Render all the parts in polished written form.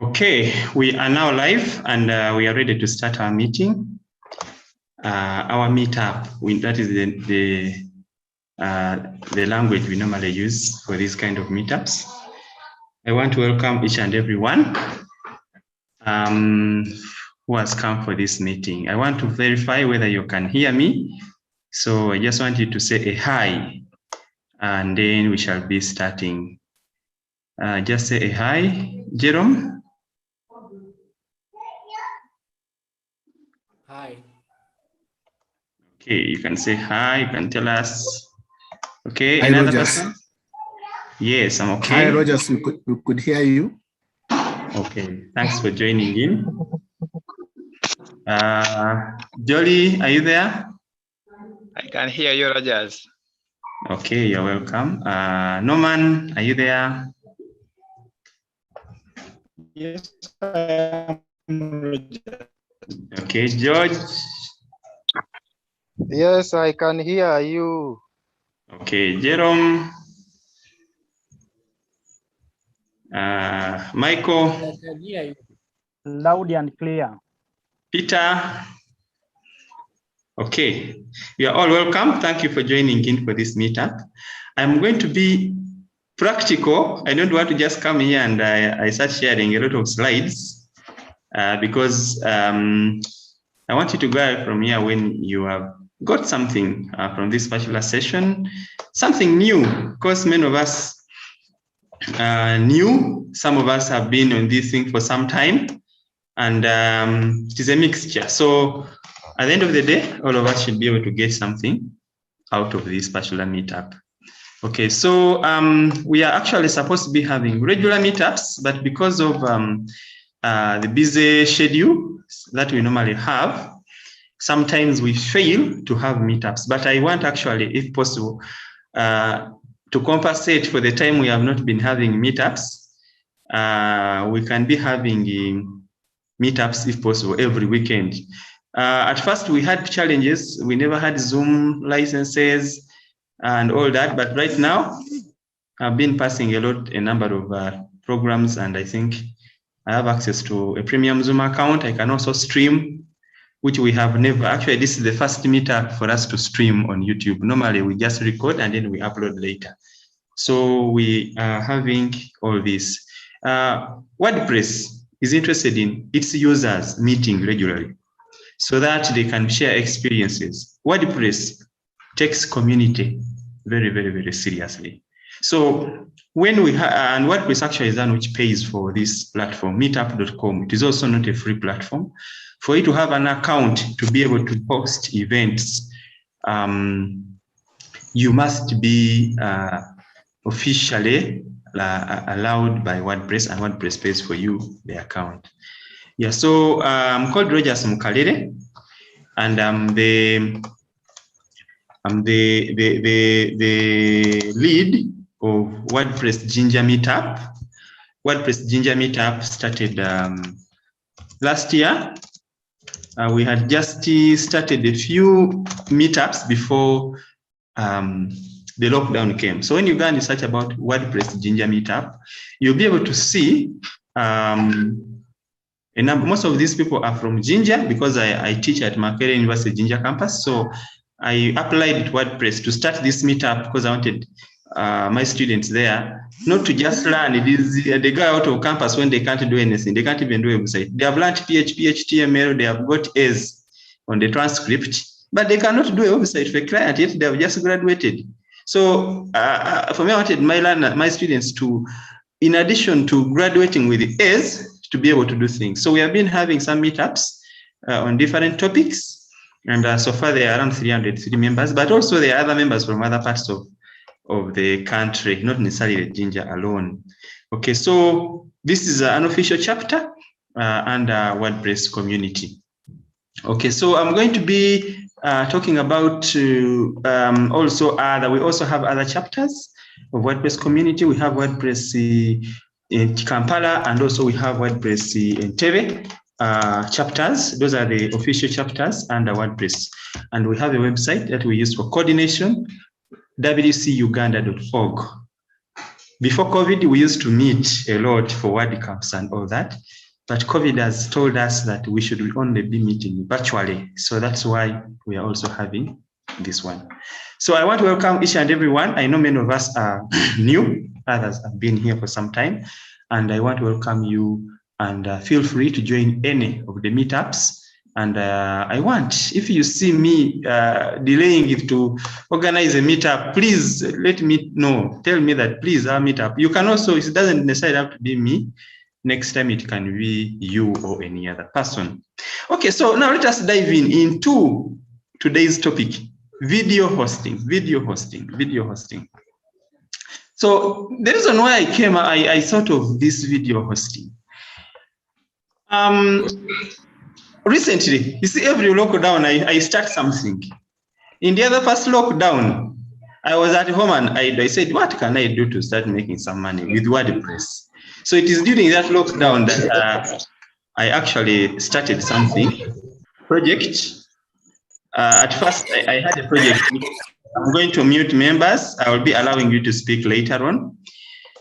Okay, we are now live and we are ready to start our meeting. Our meetup, that is the language we normally use for these kind of meetups. I want to welcome each and everyone who has come for this meeting. I want to verify whether you can hear me. So I just want you to say a hi, and then we shall be starting. Just say a hi, Jerome. Hi. Okay, you can say hi, you can tell us. Okay, hi, another Rogers. person? Yes, I'm okay. Hi, Rogers, we could hear you. Okay, thanks for joining in. Jolly, are you there? I can hear you, Rogers. Okay, you're welcome. Norman, are you there? Yes, I am, Rogers. Okay, George. Yes, I can hear you. Okay, Jerome. Michael. I can hear you. Loud and clear. Peter. Okay, you are all welcome. Thank you for joining in for this meetup. I'm going to be practical. I don't want to just come here and I start sharing a lot of slides because I want you to go from here when you have got something from this particular session, something new, because many of us new, some of us have been on this thing for some time, and it is a mixture. So at the end of the day, all of us should be able to get something out of this particular meetup. Okay, so we are actually supposed to be having regular meetups, but because of the busy schedule that we normally have, sometimes we fail to have meetups. But I want actually, if possible, to compensate for the time we have not been having meetups. We can be having meetups, if possible, every weekend. At first, we had challenges. We never had Zoom licenses and all that. But right now, I've been passing a number of programs, and I think I have access to a premium Zoom account. I can also stream, which we have never. Actually, this is the first meetup for us to stream on YouTube. Normally, we just record and then we upload later. So we are having all this. WordPress is interested in its users meeting regularly so that they can share experiences. WordPress takes community very, very, very seriously. So when we and WordPress actually is one which pays for this platform, meetup.com. It is also not a free platform. For you to have an account to be able to host events, you must be officially allowed by WordPress, and WordPress pays for you the account. Yeah, so I'm called Rogers Mukalere, and I'm the lead of WordPress Ginger Meetup. WordPress Ginger Meetup started last year. We had just started a few meetups before the lockdown came. So when you go and search about WordPress Ginger Meetup, you'll be able to see most of these people are from Ginger, because I teach at Makerere University Ginger campus. So I applied to WordPress to start this meetup because I wanted my students there not to just learn. They go out of campus when they can't do anything. They can't even do a website. They have learned PHP, HTML, they have got A's on the transcript, but they cannot do a website for a client, yet they have just graduated. So for me, I wanted my students to, in addition to graduating with A's, to be able to do things. So we have been having some meetups on different topics, and so far there are around 303 members, but also there are other members from other parts of the country, not necessarily Ginger alone. Okay, so this is an official chapter under WordPress community. Okay, so I'm going to be talking about also that we also have other chapters of WordPress community. We have WordPress in Kampala, and also we have WordPress in Entebbe chapters. Those are the official chapters under WordPress. And we have a website that we use for coordination, wcuganda.org. Before COVID, we used to meet a lot for Word Cups and all that. But COVID has told us that we should only be meeting virtually. So that's why we are also having this one. So I want to welcome each and everyone. I know many of us are new, others have been here for some time. And I want to welcome you and feel free to join any of the meetups. And I want, if you see me delaying it to organize a meetup, please let me know. Tell me that, please, our meetup. You can also, it doesn't necessarily have to be me. Next time it can be you or any other person. Okay, so now let us dive into today's topic, video hosting. So the reason why I thought of this video hosting. Recently, you see, every lockdown, I start something. In the other first lockdown, I was at home and I said, what can I do to start making some money with WordPress? So it is during that lockdown that I actually started project. At first, I had a project. I'm going to mute members. I will be allowing you to speak later on.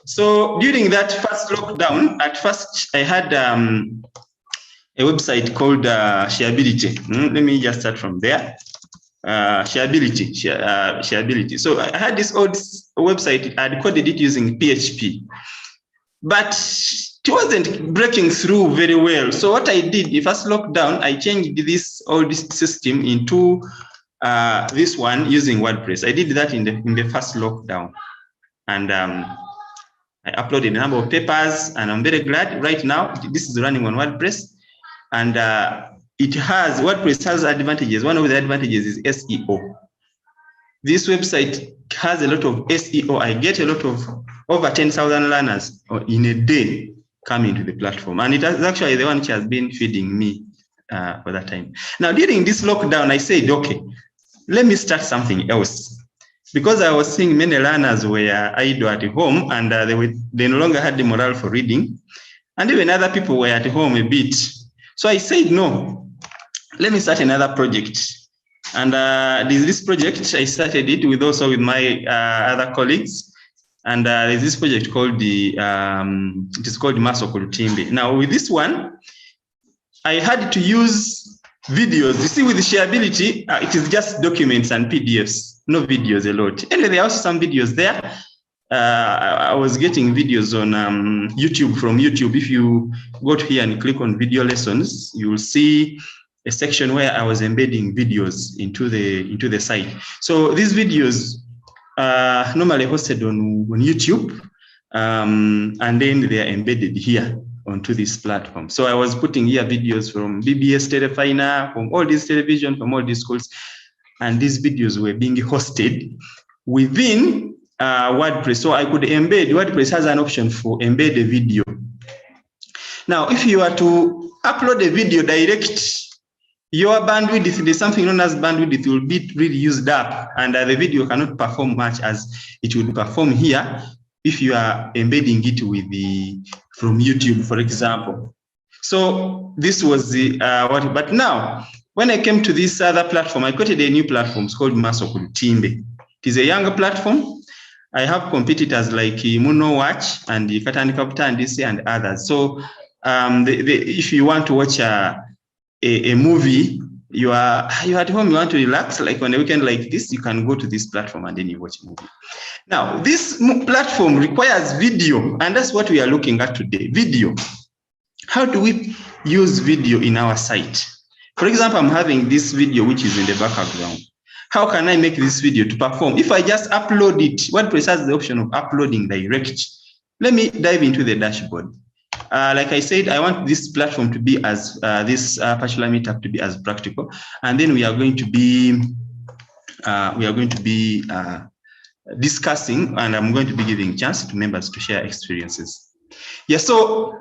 So during that first lockdown, at first I had a website called Shareability. Let me just start from there. Shareability. So I had this old website. I had coded it using PHP. But it wasn't breaking through very well. So what I did, the first lockdown, I changed this old system into this one using WordPress. I did that in the first lockdown. And I uploaded a number of papers, and I'm very glad right now this is running on WordPress. And WordPress has advantages. One of the advantages is SEO. This website has a lot of SEO. I get a lot of over 10,000 learners in a day coming to the platform. And it is actually the one which has been feeding me for that time. Now, during this lockdown, I said, okay, let me start something else. Because I was seeing many learners were idle at home, and they no longer had the morale for reading. And even other people were at home a bit. So I said, no, let me start another project. And this project, I started it with my other colleagues. And there's this project called it is called Masokulu Timbe. Now with this one, I had to use videos. You see, with the shareability, it is just documents and PDFs, no videos a lot. Anyway, there are also some videos there. I was getting videos on YouTube, from YouTube. If you go to here and click on video lessons, you will see a section where I was embedding videos into the site. So these videos are normally hosted on YouTube, and then they are embedded here onto this platform. So I was putting here videos from BBS Telefina, from all these television, from all these schools, and these videos were being hosted within WordPress. So I could embed. WordPress has an option for embed a video. Now, if you are to upload a video direct, your bandwidth, there's something known as bandwidth, it will be really used up, and the video cannot perform much as it would perform here if you are embedding it with from YouTube, for example. So this was the but now when I came to this other platform, I created a new platform. It's called Masokulu Timbe. It is a younger platform. I have competitors like Muno Watch and Katani Kapta and DC and others. So if you want to watch a movie, you are at home, you want to relax, like on a weekend like this, you can go to this platform and then you watch a movie. Now, this platform requires video, and that's what we are looking at today, video. How do we use video in our site? For example, I'm having this video which is in the background. How can I make this video to perform? If I just upload it, WordPress has the option of uploading direct. Let me dive into the dashboard. Like I said, I want this platform to be as this particular meetup to be as practical, and then we are going to be discussing, and I'm going to be giving chance to members to share experiences. Yeah, so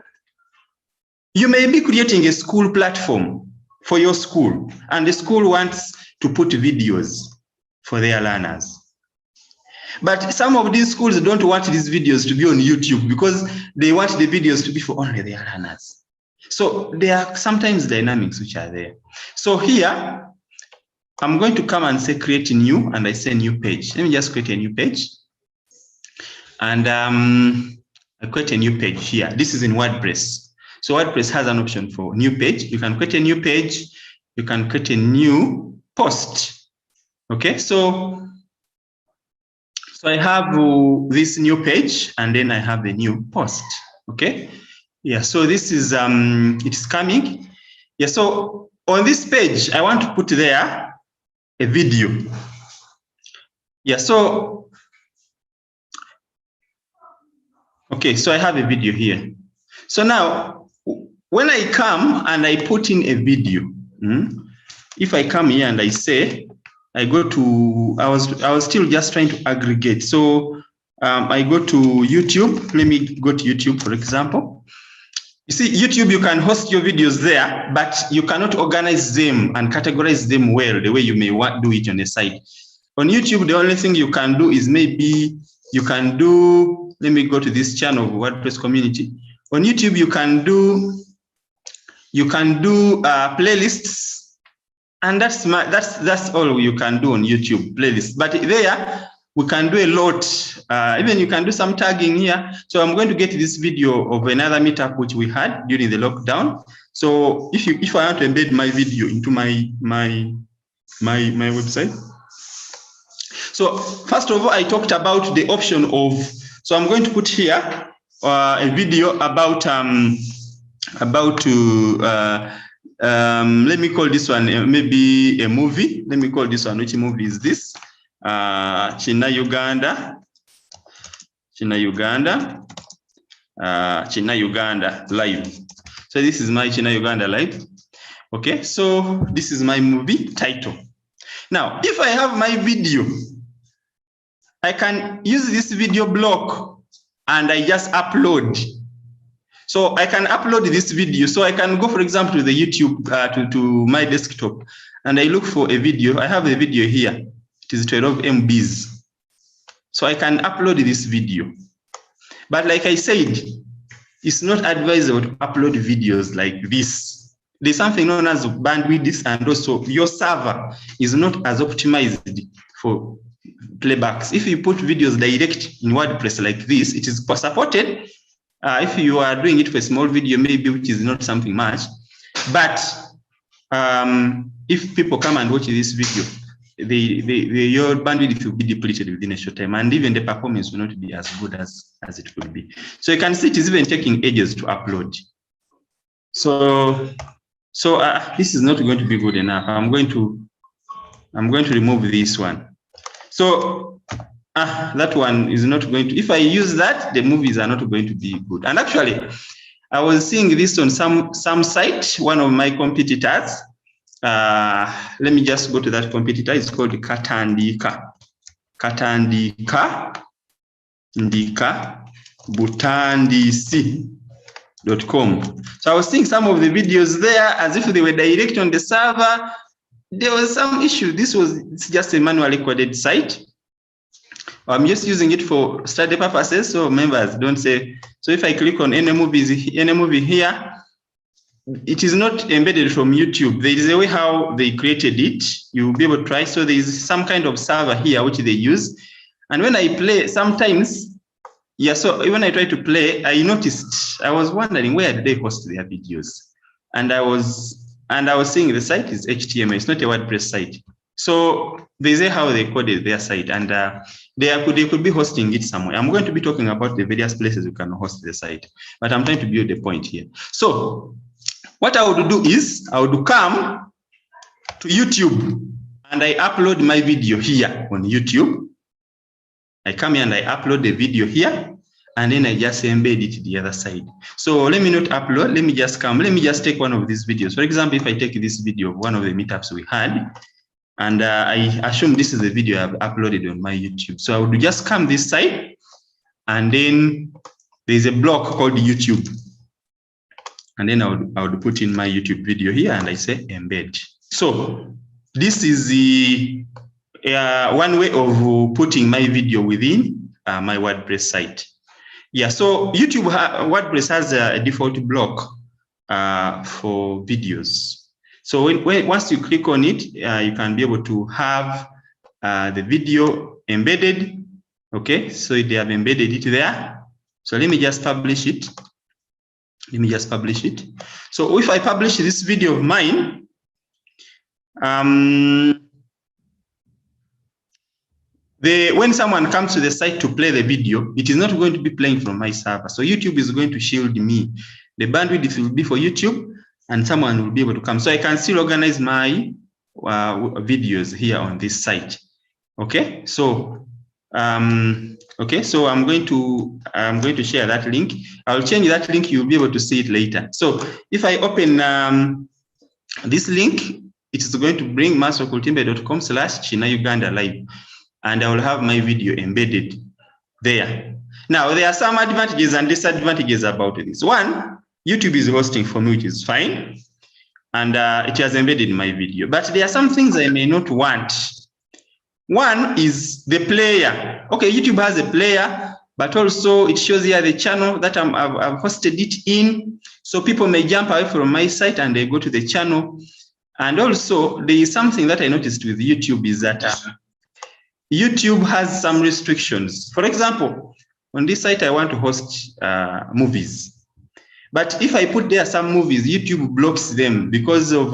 you may be creating a school platform for your school, and the school wants to put videos for their learners. But some of these schools don't want these videos to be on YouTube because they want the videos to be for only their learners. So there are sometimes dynamics which are there. So here, I'm going to come and say create new, and I say new page. Let me just create a new page. and I create a new page here. This is in WordPress. So WordPress has an option for new page. You can create a new page. You can create a new post. Okay, so I have this new page, and then I have a new post. Okay, yeah. So this is it's coming. Yeah. So on this page, I want to put there a video. Yeah. So okay. So I have a video here. So now, when I come and I put in a video, if I come here and I say, I go to, I was still just trying to aggregate. So I go to YouTube. Let me go to YouTube, for example. You see, YouTube, you can host your videos there, but you cannot organize them and categorize them well the way you may do it on a site. On YouTube, the only thing you can do is maybe you can do, let me go to this channel of WordPress community. On YouTube, you can do playlists. And that's all you can do on YouTube, playlists. But there we can do a lot. Even you can do some tagging here. So I'm going to get this video of another meetup which we had during the lockdown. So if I want to embed my video into my website. So first of all, I talked about the option of. So I'm going to put here a video about let me call this one maybe a movie. Let me call this one. Which movie is this? China Uganda live. So this is my China Uganda live. Okay, so this is my movie title. Now, if I have my video, I can use this video block and I just upload. So I can upload this video. So I can go, for example, to the YouTube, to my desktop, and I look for a video. I have a video here. It is 12 MBs. So I can upload this video. But like I said, it's not advisable to upload videos like this. There's something known as bandwidth, and also your server is not as optimized for playbacks. If you put videos direct in WordPress like this, it is supported. If you are doing it for a small video, maybe which is not something much, but if people come and watch this video, your bandwidth will be depleted within a short time, and even the performance will not be as good as it could be. So you can see it is even taking ages to upload. So this is not going to be good enough. I'm going to remove this one. So that one is not going to, if I use that, the movies are not going to be good. And actually, I was seeing this on some site, one of my competitors. Let me just go to that competitor. It's called katandika.butandisi.com. So I was seeing some of the videos there as if they were direct on the server. There was some issue. It's just a manually coded site. I'm just using it for study purposes, so members don't say. So if I click on any movie here, it is not embedded from YouTube. There is a way how they created it. You'll be able to try. So there is some kind of server here which they use. And when I play, sometimes, yeah, so when I try to play, I noticed, I was wondering where did they host their videos? And I was seeing the site is HTML. It's not a WordPress site. So they say how they coded their site, and they could be hosting it somewhere. I'm going to be talking about the various places you can host the site, but I'm trying to build a point here. So what I would do is I would come to YouTube and I upload my video here on YouTube. I come here and I upload the video here, and then I just embed it the other side. So let me not upload. Let me just come. Let me just take one of these videos. For example, if I take this video of one of the meetups we had, and I assume this is the video I've uploaded on my YouTube. So I would just come this side, and then there's a block called YouTube. And then I would put in my YouTube video here, and I say embed. So this is the one way of putting my video within my WordPress site. Yeah, so YouTube, WordPress has a default block for videos. So once you click on it, you can be able to have the video embedded. Okay, so they have embedded it there. So let me just publish it. So if I publish this video of mine, when someone comes to the site to play the video, it is not going to be playing from my server. So YouTube is going to shield me. The bandwidth will be for YouTube, and someone will be able to come. So I can still organize my videos here on this site. Okay, so so I'm going to share that link. I'll change that link. You'll be able to see it later. So if I open this link, it is going to bring masokultimbe.com/China-Uganda live, and I will have my video embedded there. Now, there are some advantages and disadvantages about this. One, YouTube is hosting for me, which is fine, and it has embedded my video. But there are some things I may not want. One is the player. Okay, YouTube has a player, but also it shows here the channel that I've hosted it in. So people may jump away from my site and they go to the channel. And also there is something that I noticed with YouTube is that YouTube has some restrictions. For example, on this site, I want to host movies. But if I put there some movies, YouTube blocks them because of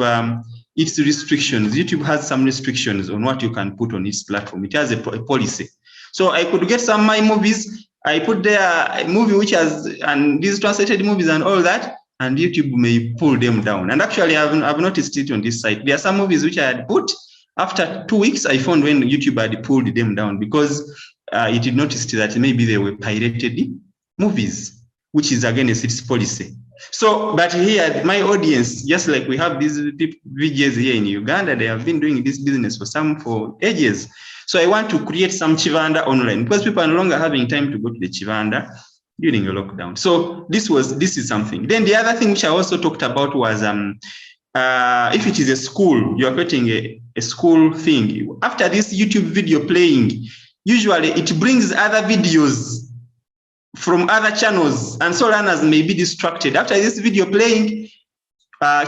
its restrictions. YouTube has some restrictions on what you can put on its platform. It has a policy. So I could get some of my movies. I put there a movie which has, and these translated movies and all that, and YouTube may pull them down. And actually, I've noticed it on this site. There are some movies which I had put. After 2 weeks, I found when YouTube had pulled them down because it had noticed that maybe they were pirated movies, which is against its policy. So, but here, my audience, just like we have these VJs here in Uganda, they have been doing this business for ages. So I want to create some Chivanda online because people are no longer having time to go to the Chivanda during a lockdown. So this is something. Then the other thing which I also talked about was if it is a school, you are creating a school thing. After this YouTube video playing, usually it brings other videos from other channels, and so learners may be distracted. After this video playing,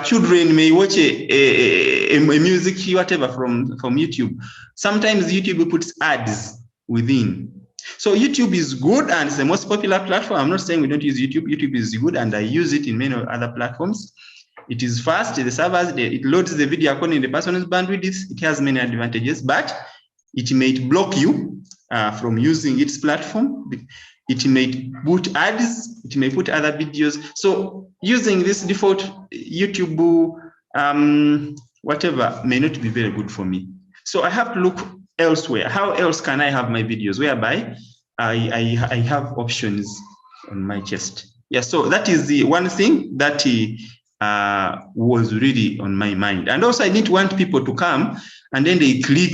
children may watch a music, whatever, from YouTube. Sometimes YouTube puts ads within. So YouTube is good and it's the most popular platform. I'm not saying we don't use YouTube. YouTube is good and I use it in many other platforms. It is fast, the servers, it loads the video according to the person's bandwidth. It has many advantages, but it may block you from using its platform. It may put ads, it may put other videos. So using this default YouTube, whatever, may not be very good for me. So I have to look elsewhere. How else can I have my videos whereby I have options on my chest? Yeah, so that is the one thing that was really on my mind. And also I didn't want people to come and then they click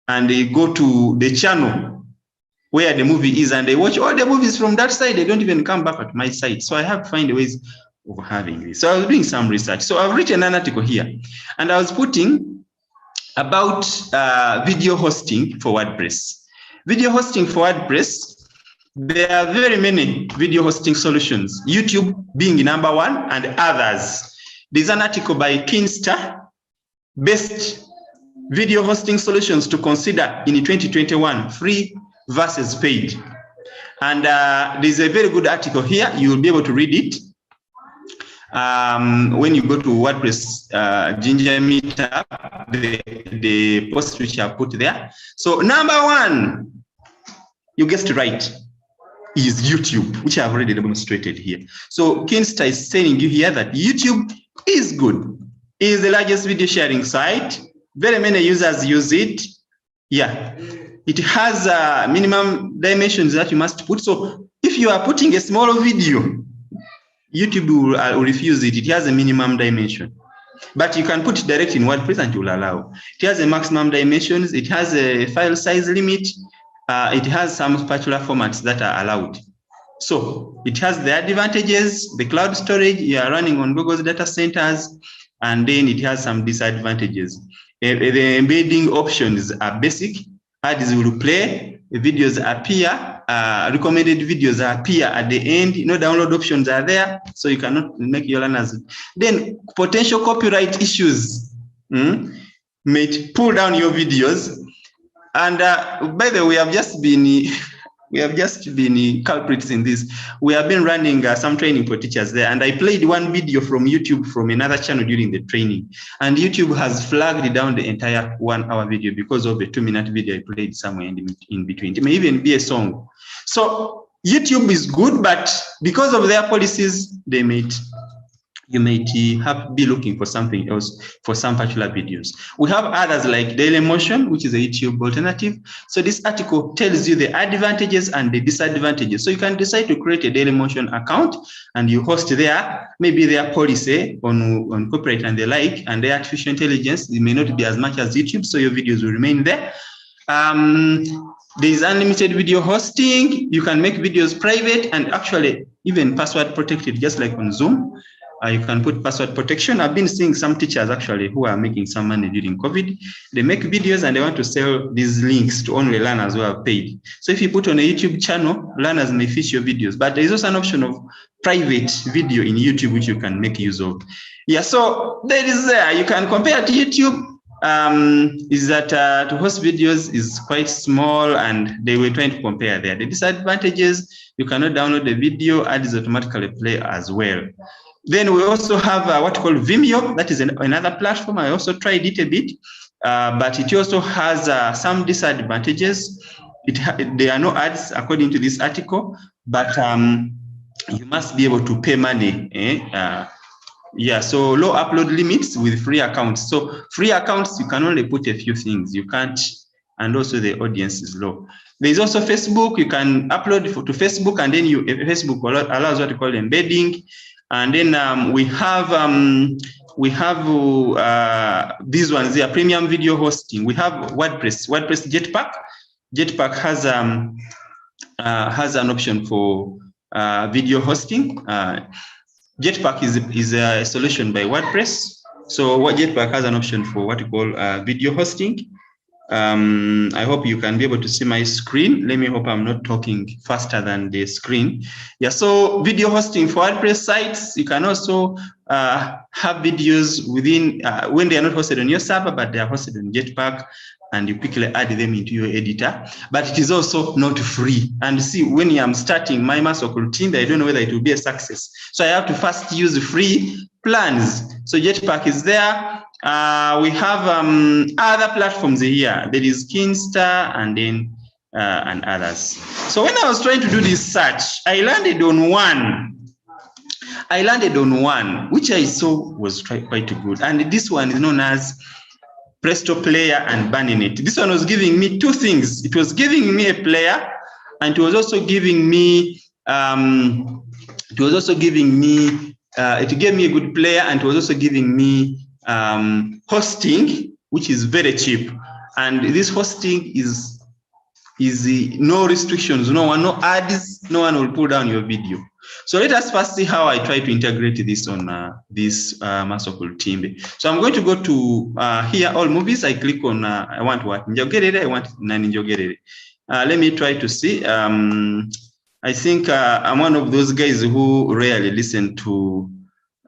and they go to the channel where the movie is and they watch all the movies from that side. They don't even come back at my site. So I have to find ways of having this. So I was doing some research. So I've written an article here and I was putting about video hosting for WordPress. Video hosting for WordPress, there are very many video hosting solutions, YouTube being number one and others. There's an article by Kinster, best video hosting solutions to consider in 2021, free versus paid. And there's a very good article here. You will be able to read it when you go to WordPress Ginger Meetup, the post which I put there. So number one, you guessed right, is YouTube, which I've already demonstrated here. So Kinster is telling you here that YouTube is good. It is the largest video sharing site. Very many users use it. Yeah. It has minimum dimensions that you must put. So if you are putting a small video, YouTube will refuse it. It has a minimum dimension. But you can put it direct in WordPress and it will allow. It has a maximum dimensions. It has a file size limit. It has some spatula formats that are allowed. So it has the advantages, the cloud storage, you are running on Google's data centers, and then it has some disadvantages. The embedding options are basic. Ads will play, the videos appear, recommended videos appear at the end. Download options are there, so you cannot make your learners. Then potential copyright issues may pull down your videos. And by the way, we have just been culprits in this. We have been running some training for teachers there, and I played one video from YouTube from another channel during the training, and YouTube has flagged down the entire 1 hour video because of the 2-minute video I played somewhere in between. It may even be a song. So YouTube is good, but because of their policies, you might be looking for something else for some particular videos. We have others like Dailymotion, which is a YouTube alternative. So this article tells you the advantages and the disadvantages. So you can decide to create a Dailymotion account and you host there, maybe their policy on copyright and the like, and their artificial intelligence, it may not be as much as YouTube, so your videos will remain there. There is unlimited video hosting. You can make videos private and actually even password protected, just like on Zoom. You can put password protection. I've been seeing some teachers actually who are making some money during COVID. They make videos and they want to sell these links to only learners who have paid. So if you put on a YouTube channel, learners may fish your videos, but there is also an option of private video in YouTube, which you can make use of. Yeah, so there is there. You can compare to YouTube. Is that to host videos is quite small, and they were trying to compare there. The disadvantages, you cannot download the video, ads automatically play as well. Then we also have what we call Vimeo. That is another platform. I also tried it a bit, but it also has some disadvantages. There are no ads according to this article, but you must be able to pay money. Yeah, so low upload limits with free accounts. So free accounts, you can only put a few things. You can't, and also the audience is low. There is also Facebook. You can upload to Facebook, and then Facebook allows what we call embedding. And then we have these ones here, premium video hosting. We have WordPress Jetpack. Jetpack has an option for video hosting. Jetpack is a solution by WordPress. So what Jetpack has an option for what we call video hosting. I hope you can be able to see my screen. Let me hope I'm not talking faster than the screen. Yeah, so video hosting for WordPress sites. You can also have videos within, when they are not hosted on your server, but they are hosted on Jetpack, and you quickly add them into your editor. But it is also not free. And see, when I'm starting my Masterclass team, I don't know whether it will be a success. So I have to first use free plans. So Jetpack is there. We have other platforms here. There is Kinsta and then and others. So when I was trying to do this search, I landed on one, which I saw was quite good. And this one is known as Presto Player and Burning. This one was giving me two things. It was giving me a player, and it was also giving me it gave me a good player, and it was also giving me hosting, which is very cheap. And this hosting is no restrictions, no ads, no one will pull down your video. So let us first see how I try to integrate this on this Masterclass team. So I'm going to go to here, all movies. I click on I want what? Njogerere, I want Njogerere. Let me try to see. I think I'm one of those guys who rarely listen to,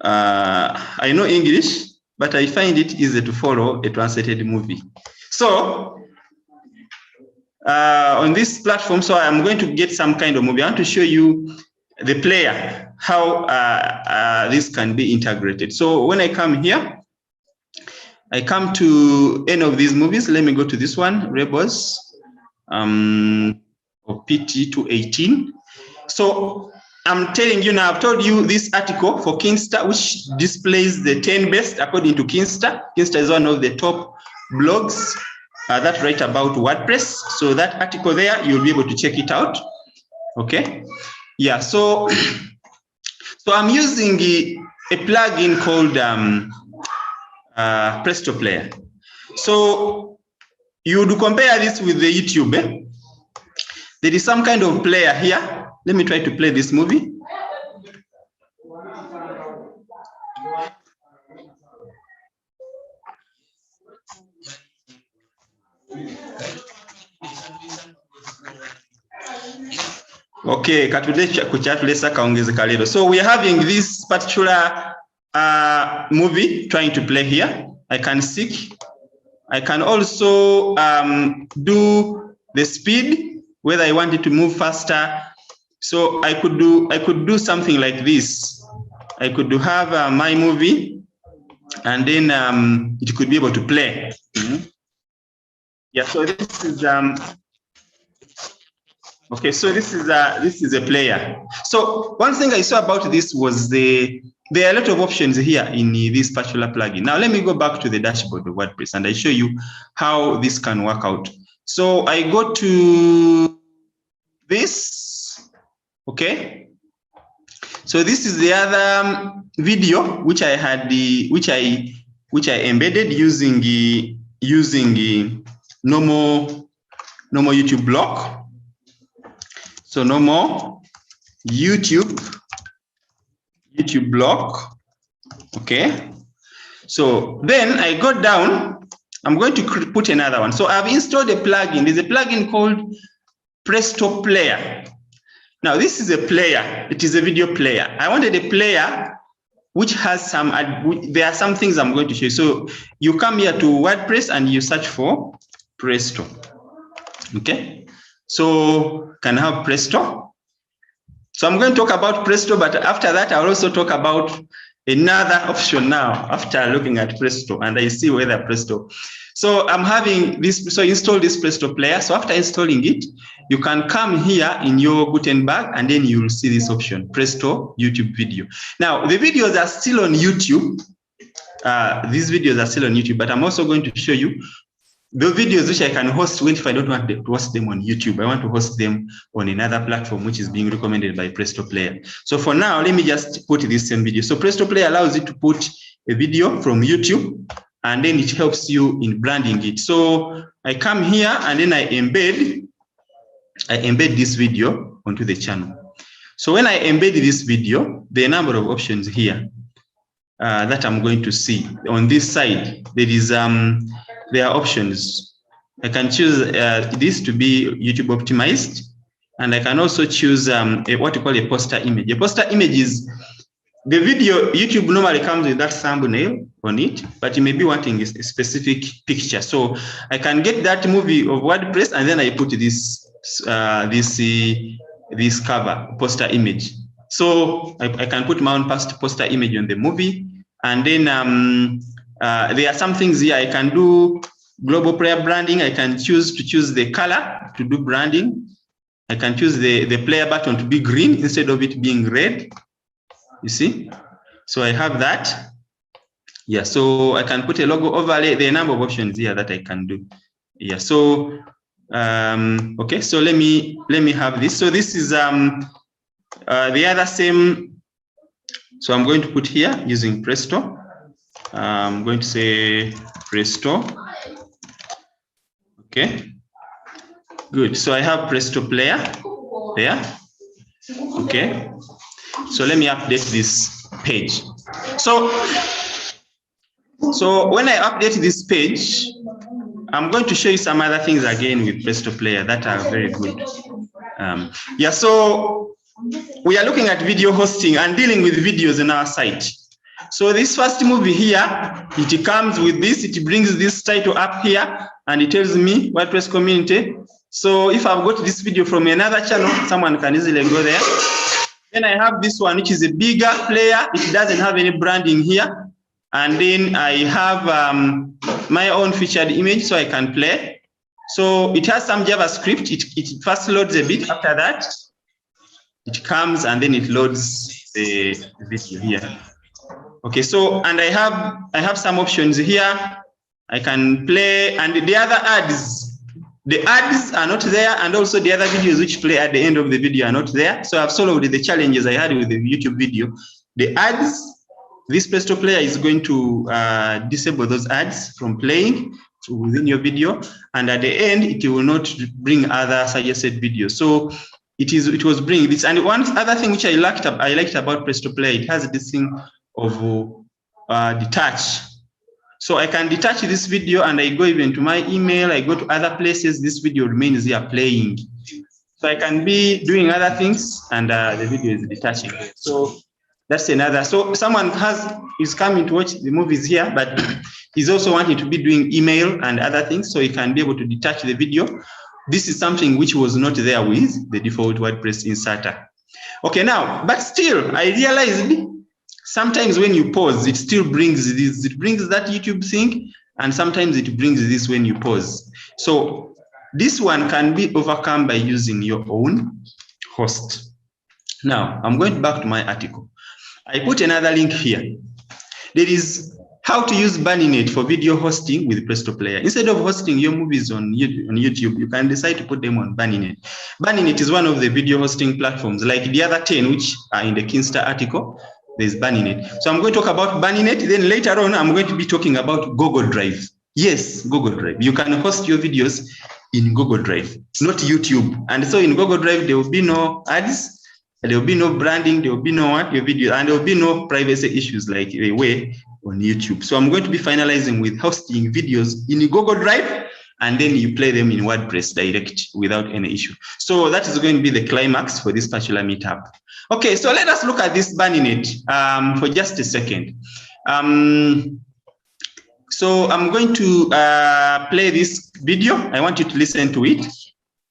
I know English, but I find it easy to follow a translated movie. So on this platform, so I'm going to get some kind of movie. I want to show you the player, how this can be integrated. So when I come here, I come to any of these movies. Let me go to this one, Rebels, or PT 218. So I'm telling you now, I've told you this article for Kinsta, which displays the 10 best according to Kinsta. Kinsta is one of the top blogs that write about WordPress. So that article there, you'll be able to check it out. Okay. Yeah, so I'm using a plugin called Presto Player. So you would compare this with the YouTube. There is some kind of player here. Let me try to play this movie. Okay, so we are having this particular movie trying to play here. I can seek I can also do the speed, whether I want it to move faster. So I could do something like this. I could have my movie, and then it could be able to play. Yeah. So this is okay. So this is a player. So one thing I saw about this was there are a lot of options here in this particular plugin. Now let me go back to the dashboard of WordPress and I show you how this can work out. So I go to this. Okay. So this is the other video which I had which I embedded using normal YouTube block. So normal YouTube block. Okay. So then I go down. I'm going to put another one. So I've installed a plugin. There's a plugin called Presto Player. Now this is a player. It is a video player. I wanted a player which has some. There are some things I'm going to show you. So you come here to WordPress and you search for Presto. Okay. So can I have Presto? So I'm going to talk about Presto, but after that I'll also talk about another option now after looking at Presto, and I see whether Presto. So I'm having this, so install this Presto Player. So after installing it, you can come here in your Gutenberg and then you will see this option, Presto YouTube video. Now the videos are still on YouTube. These videos are still on YouTube, but I'm also going to show you the videos which I can host if I don't want to host them on YouTube. I want to host them on another platform which is being recommended by Presto Player. So for now, let me just put this same video. So Presto Player allows you to put a video from YouTube, and then it helps you in branding it. So I come here and then I embed this video onto the channel. So when I embed this video, there are a number of options here that I'm going to see. On this side, there are options. I can choose this to be YouTube optimized, and I can also choose what you call a poster image. A poster image is the video. YouTube normally comes with that thumbnail on it, but you may be wanting a specific picture. So I can get that movie of WordPress and then I put this cover poster image. So I can put my own poster image on the movie, and then there are some things here. I can do global player branding. I can choose the color to do branding. I can choose the player button to be green instead of it being red. You see? So I have that. Yeah, so I can put a logo overlay. There are a number of options here that I can do. Yeah, so okay, so let me have this. So this is the other same. So I'm going to put here using Presto. I'm going to say Presto. Okay, good. So I have Presto Player there. Okay, so let me update this page. So when I update this page, I'm going to show you some other things again with Presto Player that are very good. Yeah, so we are looking at video hosting and dealing with videos on our site. So this first movie here, it comes with this, it brings this title up here, and it tells me WordPress community. So if I've got this video from another channel, someone can easily go there. Then I have this one, which is a bigger player. It doesn't have any branding here. And then I have my own featured image, so I can play. So it has some JavaScript. It first loads a bit. After that, it comes and then it loads the video here. Okay, so and I have some options here. I can play, and the other ads, the ads are not there, and also the other videos which play at the end of the video are not there. So I've solved the challenges I had with the YouTube video. The ads, this Presto Player is going to disable those ads from playing within your video, and at the end it will not bring other suggested videos. So it was bringing this. And one other thing which I liked about Presto Player, it has this thing of detach. So I can detach this video and I go even to my email, I go to other places, this video remains here playing. So I can be doing other things and the video is detaching. So that's another. So someone is coming to watch the movies here, but He's also wanting to be doing email and other things, so he can be able to detach the video. This is something which was not there with the default WordPress inserter. Okay, now, but still, I realized sometimes when you pause, it still brings this, it brings that YouTube thing, and sometimes it brings this when you pause. So this one can be overcome by using your own host. Now, I'm going back to my article. I put another link here. There is how to use Bunnynet for video hosting with Presto Player. Instead of hosting your movies on YouTube, you can decide to put them on Bunnynet. Bunnynet is one of the video hosting platforms, like the other 10, which are in the Kinsta article. There's Bunnynet. So I'm going to talk about Bunnynet. Then later on, I'm going to be talking about Google Drive. Yes, Google Drive. You can host your videos in Google Drive, not YouTube. And so in Google Drive, there will be no ads. There will be no branding, there will be no your video, and there will be no privacy issues like the way on YouTube. So I'm going to be finalizing with hosting videos in Google Drive, and then you play them in WordPress direct without any issue. So that is going to be the climax for this particular meetup. Okay, so let us look at this Bunnynet for just a second. So I'm going to play this video. I want you to listen to it.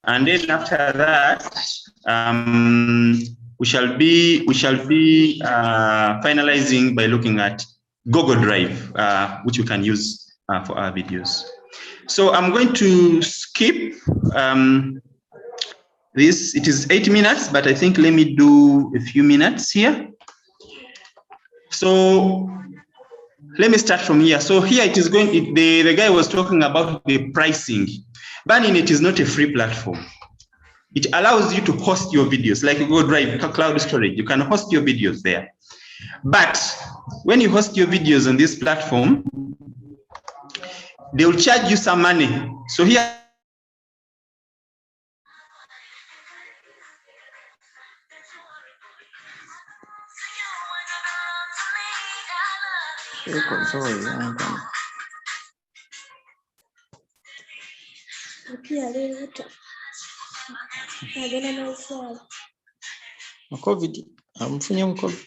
And then after that, we shall be finalizing by looking at Google Drive, which you can use for our videos. So I'm going to skip this. It is 8 minutes, but I think let me do a few minutes here. So let me start from here. So here it is going, the guy was talking about the pricing. Bunnynet is not a free platform. It allows you to host your videos, like Google Drive, cloud storage. You can host your videos there. But when you host your videos on this platform, they will charge you some money. So here, COVID, amufunye mu COVID.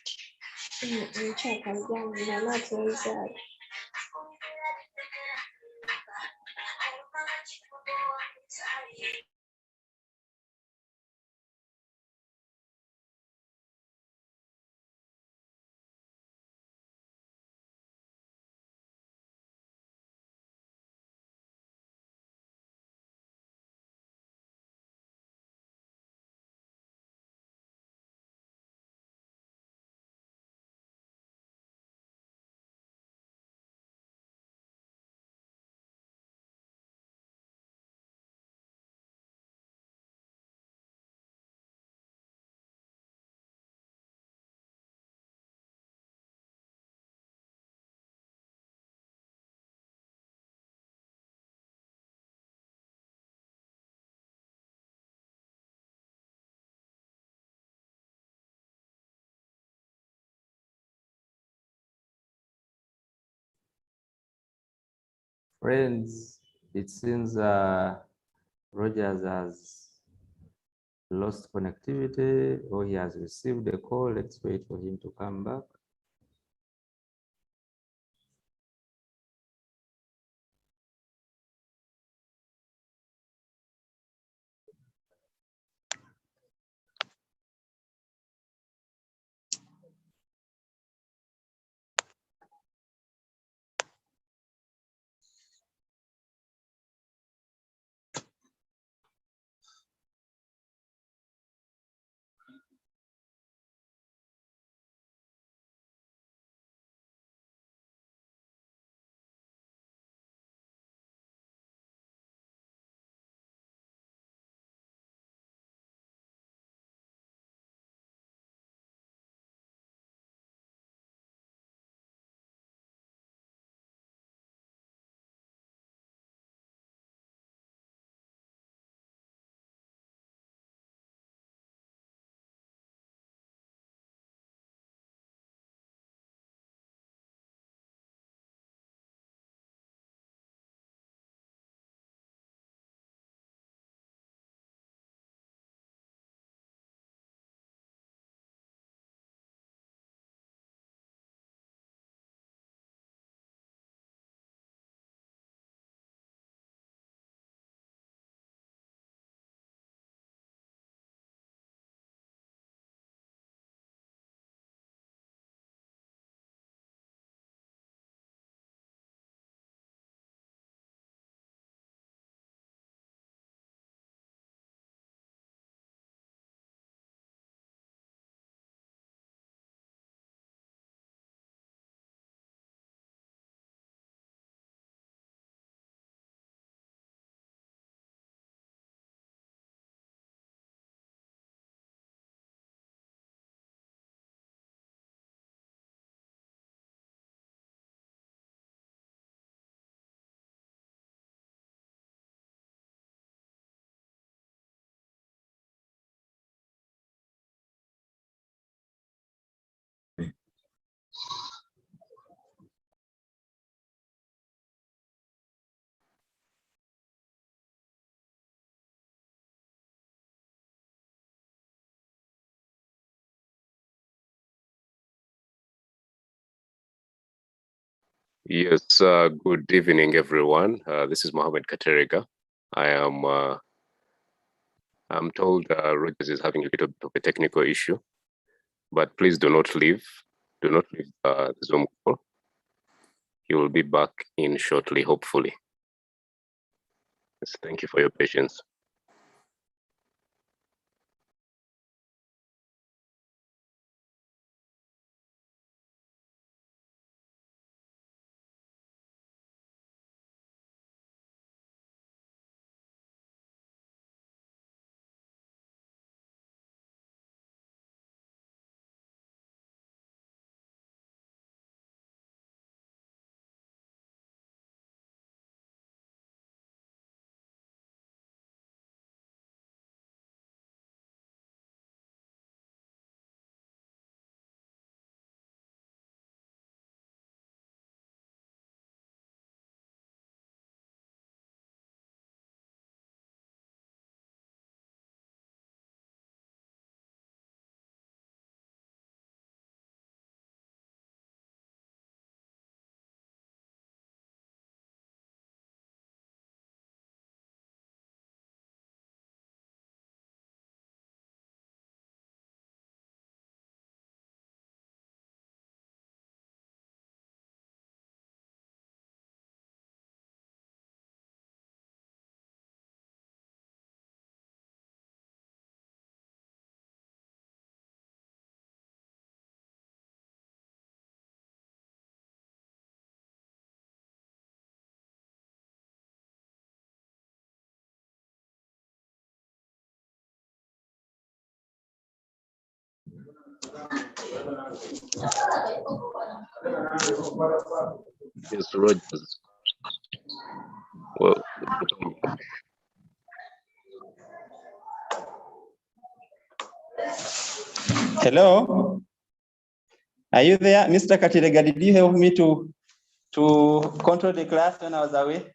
Friends, it seems Rogers has lost connectivity, or he has received a call. Let's wait for him to come back. Yes, good evening, everyone. This is Mohammed Katerega. I'm told Rogers is having a little bit of a technical issue, but please do not leave. Do not leave the Zoom call. He will be back in shortly, hopefully. Yes, thank you for your patience. Yes, Rogers. Well, Hello, are you there, Mr. Katerega? Did you help me to control the class when I was away?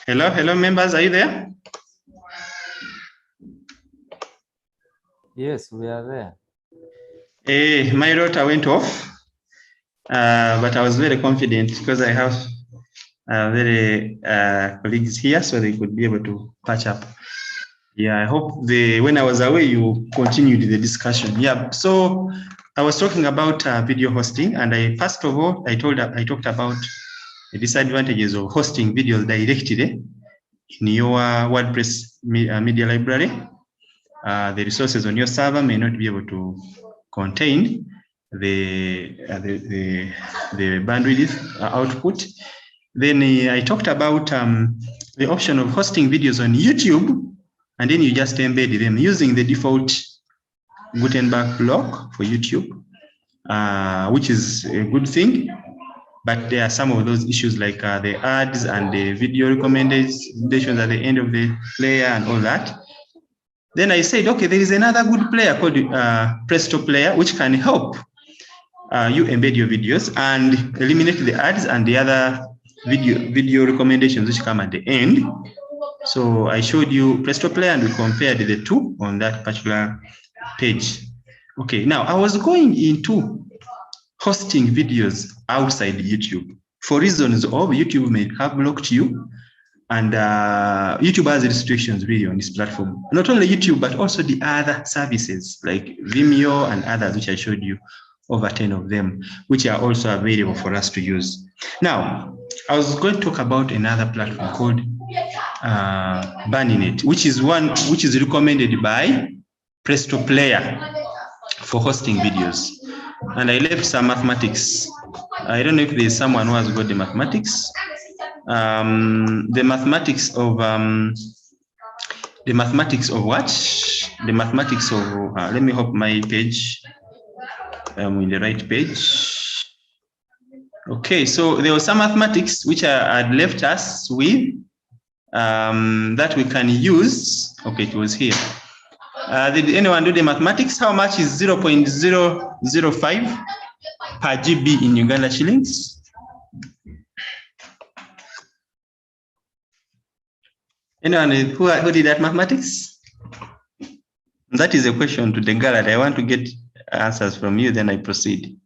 Hello, members, are you there? Yes, we are there. My router went off, but I was very confident because I have very colleagues here, so they could be able to patch up. Yeah, I hope when I was away, you continued the discussion. Yeah, so I was talking about video hosting, and first of all, I talked about the disadvantages of hosting videos directly in your WordPress media library. The resources on your server may not be able to contain the bandwidth output. Then I talked about the option of hosting videos on YouTube, and then you just embed them using the default Gutenberg block for YouTube, which is a good thing. But there are some of those issues like the ads and the video recommendations at the end of the player and all that. Then I said, okay, there is another good player called Presto Player, which can help you embed your videos and eliminate the ads and the other video recommendations which come at the end. So I showed you Presto Player and we compared the two on that particular page. Okay, now I was going into hosting videos outside YouTube for reasons of YouTube may have blocked you, and YouTube has restrictions really on this platform. Not only YouTube, but also the other services like Vimeo and others, which I showed you, over 10 of them, which are also available for us to use. Now, I was going to talk about another platform called Burning.it, which is recommended by Presto Player for hosting videos. And I left some mathematics. I don't know if there's someone who has got the mathematics. The mathematics of what? The mathematics of, let me hope my page, I'm in the right page. Okay, so there was some mathematics which I had left us with. that we can use. Okay, it was here. Did anyone do the mathematics? How much is 0.005 per GB in Uganda shillings? Anyone who did that mathematics? That is a question to the gallery. I want to get answers from you, then I proceed.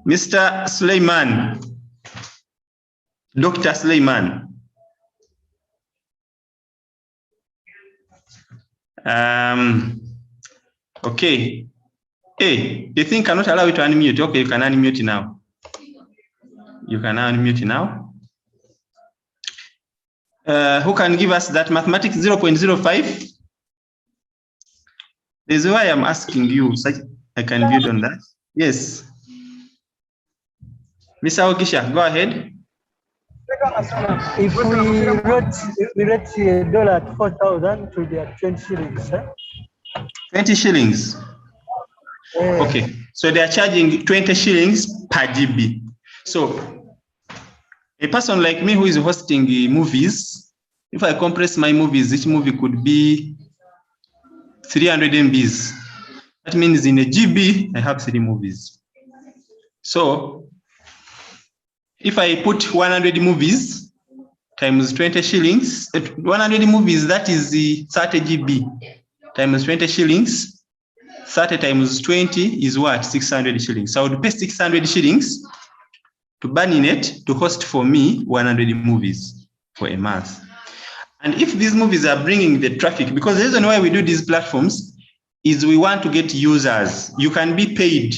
Mr. Suleiman, Dr. Suleiman. Okay. Hey, the thing cannot allow you to unmute. Okay, you can unmute now. You can unmute now. Who can give us that mathematics 0.05? This is why I'm asking you, so I can build on that. Yes. Mr. Okisha, go ahead. If we rate a dollar at 4,000, it will be at 20 shillings. 20 shillings. Okay, so they are charging 20 shillings per GB. So a person like me who is hosting movies, if I compress my movies, each movie could be 300 MBs. That means in a GB, I have 3 movies. So if I put 100 movies times 20 shillings, 100 movies, that is the 30 GB times 20 shillings. 30 times 20 is what? 600 shillings. So I would pay 600 shillings to Burninet to host for me 100 movies for a month. And if these movies are bringing the traffic, because the reason why we do these platforms is we want to get users. You can be paid.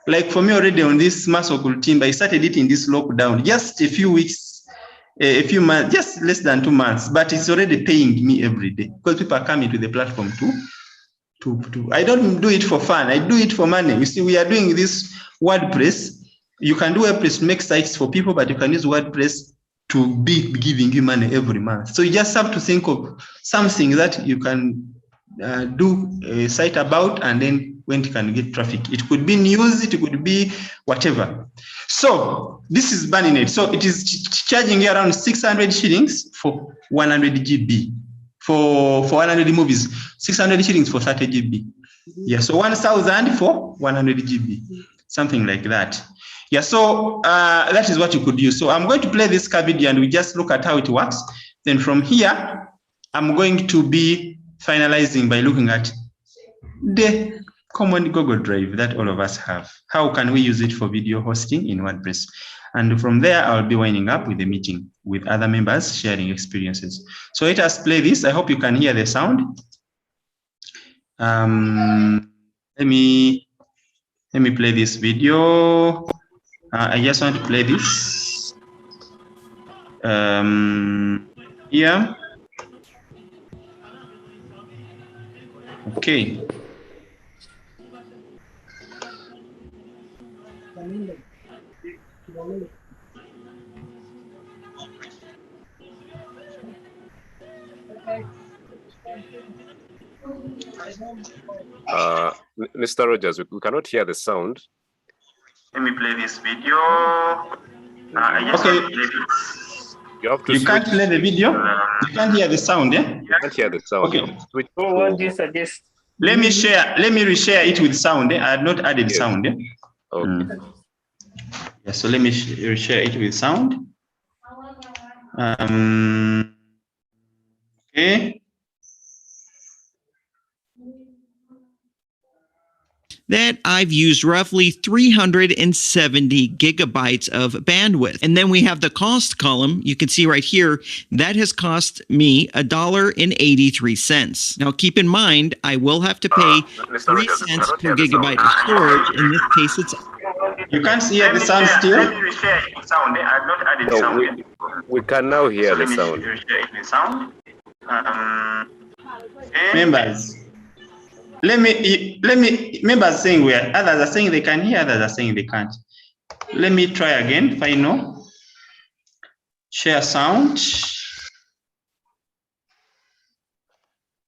Like for me already on this Masokul team, I started it in this lockdown, just a few weeks, a few months, just less than 2 months, but it's already paying me every day because people are coming to the platform too. I don't do it for fun. I do it for money. You see, we are doing this WordPress. You can do WordPress to make sites for people, but you can use WordPress to be giving you money every month. So you just have to think of something that you can do a site about, and then when it can get traffic. It could be news, it could be whatever. So this is Burninet. So it is charging you around 600 shillings for 100 GB. For 100 movies, 600 shillings for 30 GB. Yeah, so 1,000 for 100 GB, something like that. Yeah, so that is what you could use. So I'm going to play this video and we just look at how it works. Then from here, I'm going to be finalizing by looking at the common Google Drive that all of us have. How can we use it for video hosting in WordPress? And from there, I'll be winding up with a meeting with other members sharing experiences. So let us play this. I hope you can hear the sound. Let me play this video. I just want to play this. Here. Okay. Mr. Rogers, we cannot hear the sound. Let me play this video. Okay. You can't play the video? You can't hear the sound, yeah? You can't hear the sound. Okay. So what do you suggest? Let me reshare it with sound. I had not added sound. Yeah? Okay. Yeah, so let me reshare it with sound. Okay. That I've used roughly 370 gigabytes of bandwidth. And then we have the cost column. You can see right here, that has cost me $1.83. Now keep in mind, I will have to pay 3 cents per gigabyte of storage. In this case, it's... You can't hear the sound still? Let me reshare it with sound. I have not added sound. We can now hear the sound. Let me reshare it with sound. Members. Let me members saying where others are saying they can hear, others are saying they can't. Let me try again. Final. Share sound.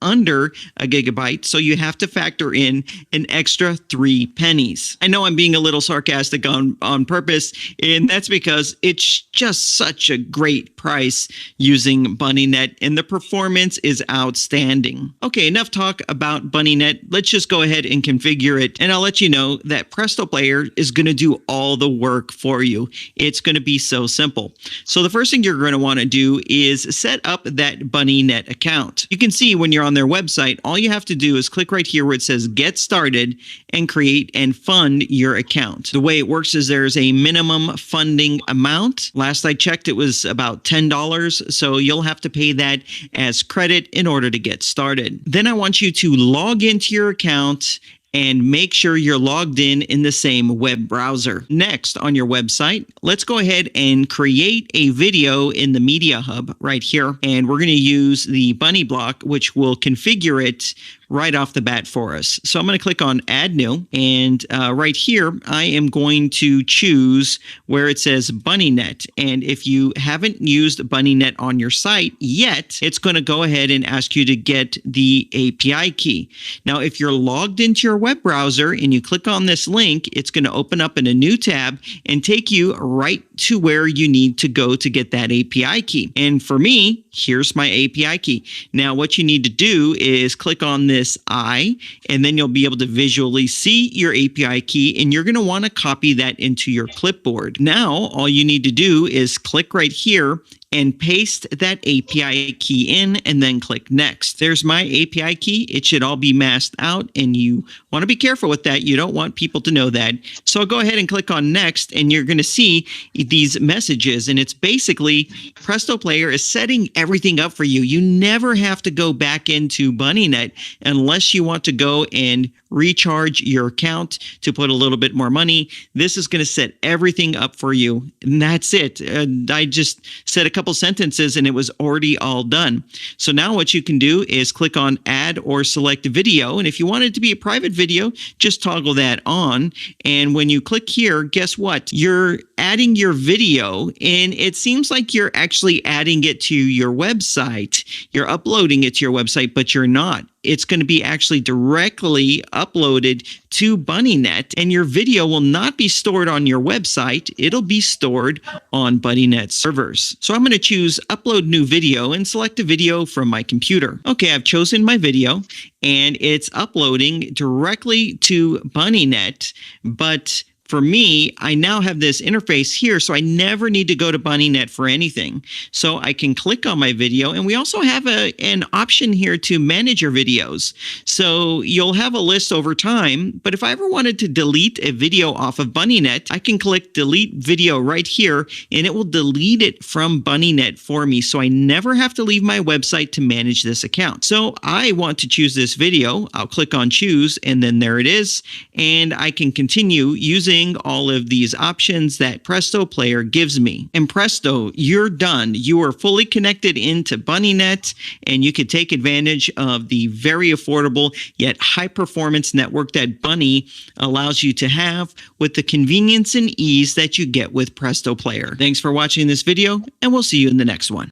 under a gigabyte, so you have to factor in an extra 3 pennies. I know I'm being a little sarcastic on purpose, and that's because it's just such a great price using BunnyNet, and the performance is outstanding. Okay, enough talk about BunnyNet. Let's just go ahead and configure it, and I'll let you know that Presto Player is going to do all the work for you. It's going to be so simple. So the first thing you're going to want to do is set up that BunnyNet account. You can see when you're on their website, all you have to do is click right here where it says Get Started and create and fund your account. The way it works is there's a minimum funding amount. Last I checked, it was about $10, so you'll have to pay that as credit in order to get started. Then I want you to log into your account and make sure you're logged in the same web browser. Next, on your website, let's go ahead and create a video in the Media Hub right here. And we're going to use the bunny block, which will configure it right off the bat for us. So I'm going to click on Add New, and right here, I am going to choose where it says BunnyNet. And if you haven't used BunnyNet on your site yet, it's going to go ahead and ask you to get the API key. Now, if you're logged into your web browser and you click on this link, it's going to open up in a new tab and take you right to where you need to go to get that API key. And for me, here's my API key. Now, what you need to do is click on this I, and then you'll be able to visually see your API key, and you're going to want to copy that into your clipboard. Now, all you need to do is click right here and paste that API key in, and then click Next. There's my API key. It should all be masked out, and you want to be careful with that. You don't want people to know that. So I'll go ahead and click on Next, and you're going to see these messages, and it's basically Presto Player is setting everything up for you. You never have to go back into BunnyNet unless you want to go and recharge your account to put a little bit more money. This is going to set everything up for you, and that's it. I just said a couple sentences and it was already all done. So now what you can do is click on Add or select video, and if you want it to be a private video, just toggle that on. And when you click here, guess what? You're adding your video, and it seems like you're actually adding it to your website. You're uploading it to your website, but you're not. It's going to be actually directly uploaded to BunnyNet, and your video will not be stored on your website. It'll be stored on BunnyNet servers. So I'm going to choose Upload New Video and select a video from my computer. Okay, I've chosen my video, and it's uploading directly to BunnyNet, but for me, I now have this interface here, so I never need to go to BunnyNet for anything. So I can click on my video, and we also have an option here to manage your videos. So you'll have a list over time, but if I ever wanted to delete a video off of BunnyNet, I can click Delete Video right here, and it will delete it from BunnyNet for me, so I never have to leave my website to manage this account. So I want to choose this video. I'll click on Choose, and then there it is, and I can continue using all of these options that Presto Player gives me. And presto, you're done. You are fully connected into BunnyNet, and you can take advantage of the very affordable yet high performance network that Bunny allows you to have with the convenience and ease that you get with Presto Player. Thanks for watching this video, and we'll see you in the next one.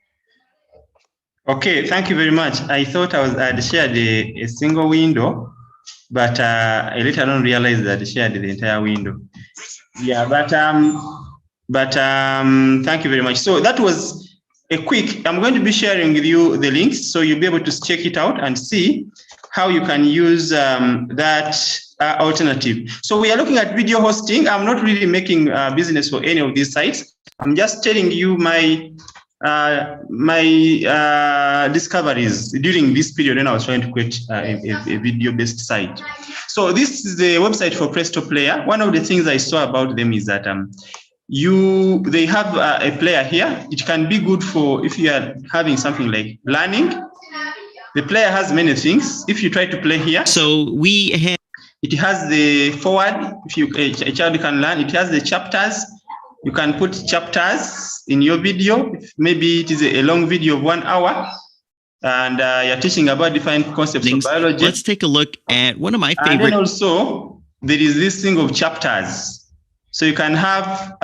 Okay, thank you very much. I thought I'd shared a single window, but I later on realized that I shared the entire window. Yeah, but thank you very much. So that was a quick, I'm going to be sharing with you the links, so you'll be able to check it out and see how you can use that alternative. So we are looking at video hosting. I'm not really making business for any of these sites. I'm just telling you my discoveries during this period when I was trying to create a video-based site. So this is the website for Presto Player. One of the things I saw about them is that they have a player here. It can be good for if you are having something like learning. The player has many things. If you try to play here, so we have. It has the forward. If a child can learn, it has the chapters. You can put chapters in your video. Maybe it is a long video of 1 hour, and you're teaching about different concepts of biology. Let's take a look at one of my favorite. And then also, there is this thing of chapters. So you can have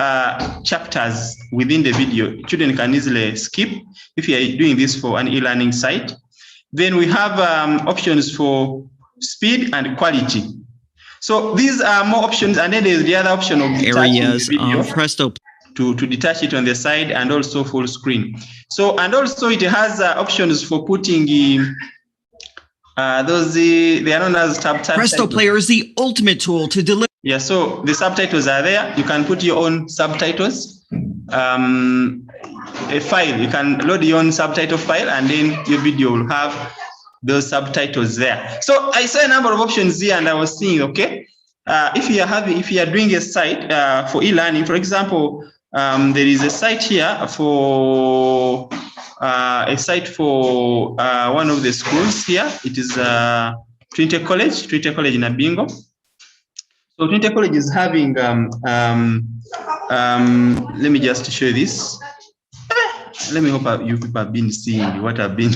chapters within the video. Children can easily skip if you are doing this for an e-learning site. Then we have options for speed and quality. So these are more options, and then there's the other option of areas of Presto to detach it on the side and also full screen. So, and also it has options for putting they are known as subtitles. Presto Player is the ultimate tool to deliver. Yeah, so the subtitles are there. You can put your own subtitles. A file, you can load your own subtitle file, and then your video will have those subtitles there. So I saw a number of options here, and I was seeing, okay, if you are doing a site for e-learning, for example, there is a site here for one of the schools here. It is Trinity College in Abingo. So Trinity College is having let me just show you this. Let me hope you people have been seeing what I've been.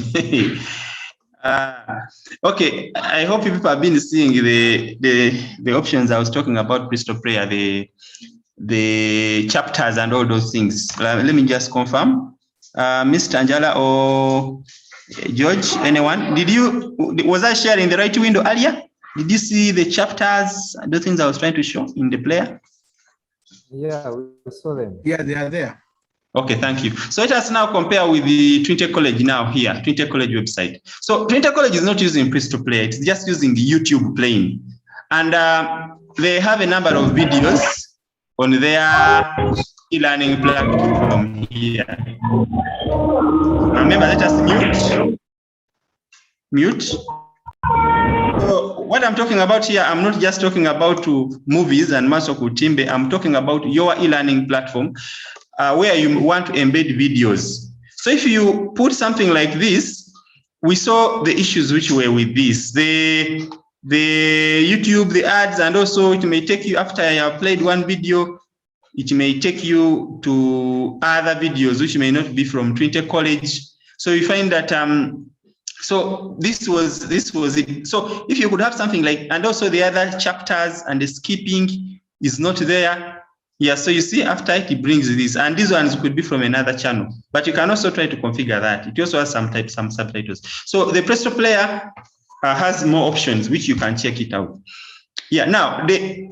Okay, I hope you people have been seeing the options I was talking about, Presto Player, the chapters and all those things. Let me just confirm. Mr. Angela or George, anyone? Was I sharing the right window earlier? Did you see the chapters, the things I was trying to show in the player? Yeah, we saw them. Yeah, they are there. Okay, thank you. So let us now compare with the Trinity College now here, Trinity College website. So Trinity College is not using Presto Player, it's just using YouTube plain. And they have a number of videos on their e-learning platform here. Remember, let us mute. So what I'm talking about here, I'm not just talking about movies and Masoku Timbe, I'm talking about your e-learning platform where you want to embed videos. So if you put something like this, we saw the issues which were with this. The YouTube, the ads, and also it may take you, after you have played one video, it may take you to other videos which may not be from Trinity College. So you find that so this was it. So if you could have something like, and also the other chapters and the skipping is not there. Yeah, so you see after it brings this, and these ones could be from another channel, but you can also try to configure that. It also has some subtitles. So the Presto Player has more options, which you can check it out. Yeah, now the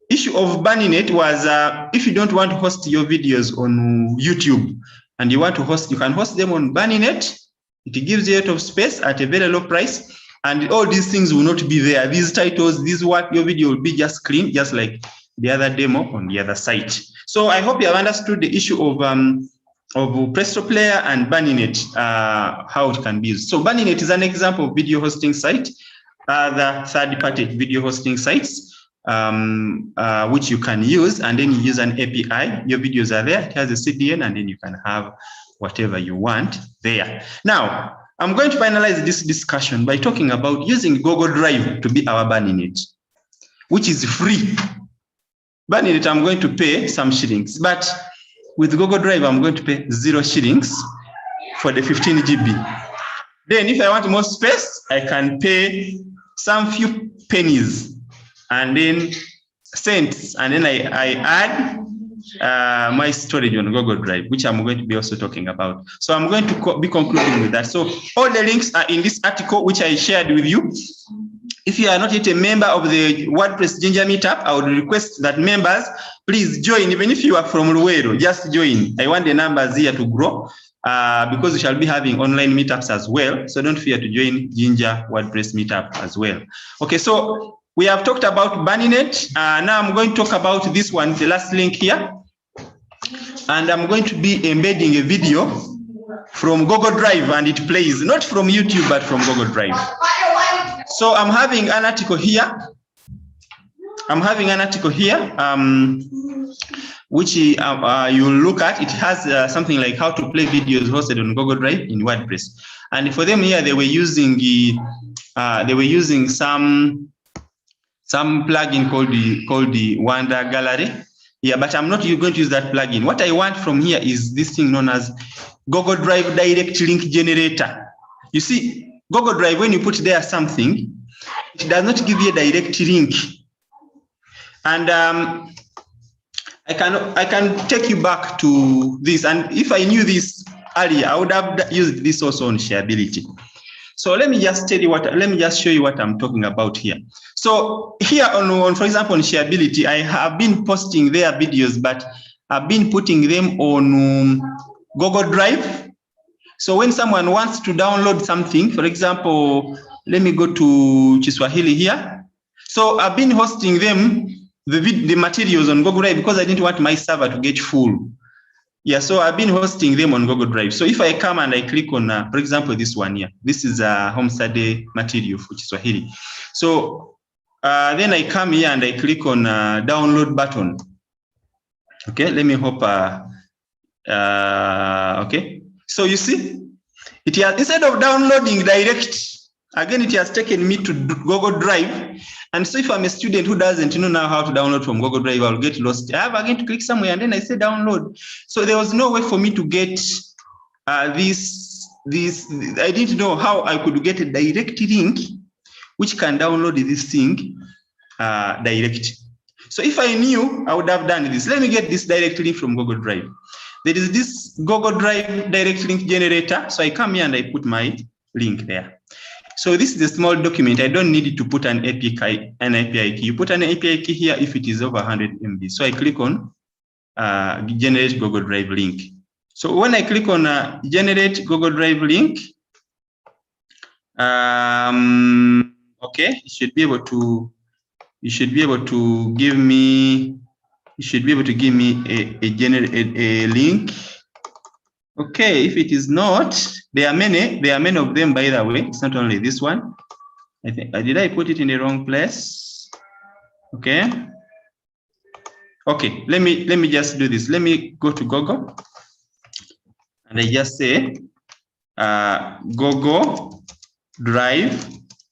issue of banning it was if you don't want to host your videos on YouTube and you want to host, you can host them on Banning.it. It gives you a lot of space at a very low price, and all these things will not be there. These titles, this work, your video will be just clean, just like the other demo on the other site. So I hope you have understood the issue of Presto Player and Banning.it, how it can be used. So Banning.it is an example of video hosting site, the third-party video hosting sites, which you can use, and then you use an API. Your videos are there, it has a CDN, and then you can have whatever you want there. Now, I'm going to finalize this discussion by talking about using Google Drive to be our Banning.it, which is free. Banning.it, I'm going to pay some shillings, but with Google Drive, I'm going to pay 0 shillings for the 15 GB. Then if I want more space, I can pay some few pennies and then cents, and then I add my storage on Google Drive, which I'm going to be also talking about. So I'm going to be concluding with that. So all the links are in this article, which I shared with you. If you are not yet a member of the WordPress Ginger Meetup, I would request that members, please join. Even if you are from Luero, just join. I want the numbers here to grow because we shall be having online meetups as well. So don't fear to join Ginger WordPress Meetup as well. Okay, so we have talked about Banning.it. Now I'm going to talk about this one, the last link here. And I'm going to be embedding a video from Google Drive, and it plays not from YouTube, but from Google Drive. So I'm having an article here. Which you look at. It has something like how to play videos hosted on Google Drive in WordPress. And for them here, they were using some plugin called the Wonder Gallery. Yeah, but I'm not going to use that plugin. What I want from here is this thing known as Google Drive Direct Link Generator. You see, Google Drive, when you put there something, it does not give you a direct link. And I can take you back to this. And if I knew this earlier, I would have used this also on shareability. So let me just show you what I'm talking about here. So here on for example, on shareability, I have been posting their videos, but I've been putting them on Google Drive. So when someone wants to download something, for example, let me go to Kiswahili here. So I've been hosting them, the materials on Google Drive because I didn't want my server to get full. Yeah, so I've been hosting them on Google Drive. So if I come and I click on, for example, this one here, this is a home study material for Kiswahili. So then I come here and I click on download button. Okay, let me hope, okay. So you see, it has, instead of downloading direct, again, it has taken me to Google Drive. And so if I'm a student who doesn't know now how to download from Google Drive, I'll get lost. I have again to click somewhere and then I say download. So there was no way for me to get this, I didn't know how I could get a direct link which can download this thing direct. So if I knew, I would have done this. Let me get this direct link from Google Drive. There is this Google Drive direct link generator. So I come here and I put my link there. So this is a small document. I don't need to put an API key. You put an API key here if it is over 100 MB. So I click on generate Google Drive link. So when I click on generate Google Drive link, okay, it should be able to give me. You should be able to give me a link. Okay, if it is not, there are many of them, by the way. It's not only this one. I think did I put it in the wrong place? Okay. Okay, let me just do this. Let me go to Google and I just say Google Drive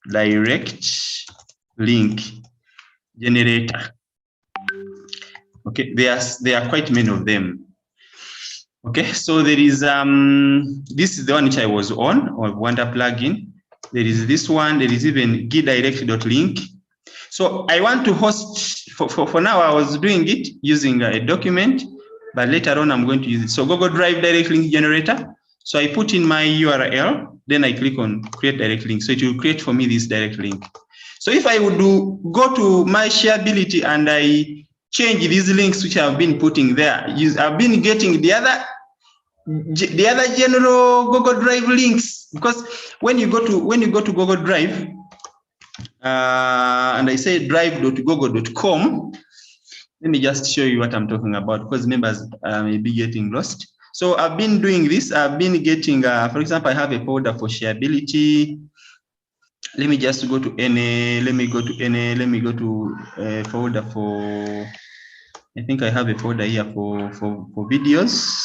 direct link generator. Okay, there are quite many of them. Okay, so there is this is the one which I was on, or Wonder plugin. There is this one. There is even gdirect.link. So I want to host for now. I was doing it using a document, but later on I'm going to use it. So Google Drive direct link generator. So I put in my URL, then I click on create direct link. So it will create for me this direct link. So if I would go to my shareability and I change these links which I've been putting there, I've been getting the other general Google Drive links, because when you go to Google Drive and I say drive.google.com, let me just show you what I'm talking about, because members may be getting lost. So I've been doing this. I've been getting, for example, I have a folder for shareability. Let me just go to let me go to a folder for, I think I have a folder here for videos.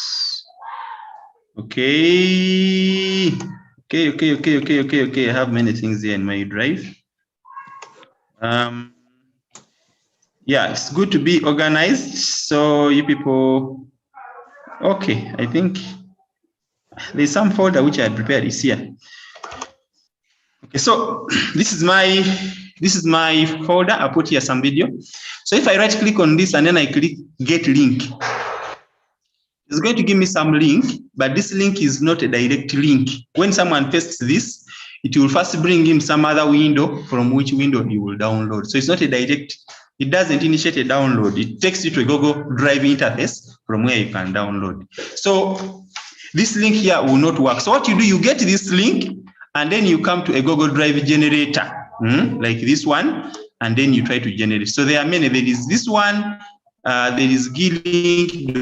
Okay. I have many things here in my drive. Yeah, it's good to be organized. So you people, okay, I think there's some folder which I had prepared is here. Okay, so this is my folder. I put here some video. So if I right click on this and then I click get link, it's going to give me some link, but this link is not a direct link. When someone pastes this, it will first bring him some other window from which window he will download. So it's not a direct, it doesn't initiate a download. It takes you to a Google Drive interface from where you can download. So this link here will not work. So what you do, you get this link and then you come to a Google Drive generator, like this one, and then you try to generate. So there are many. There is this one, there is glink.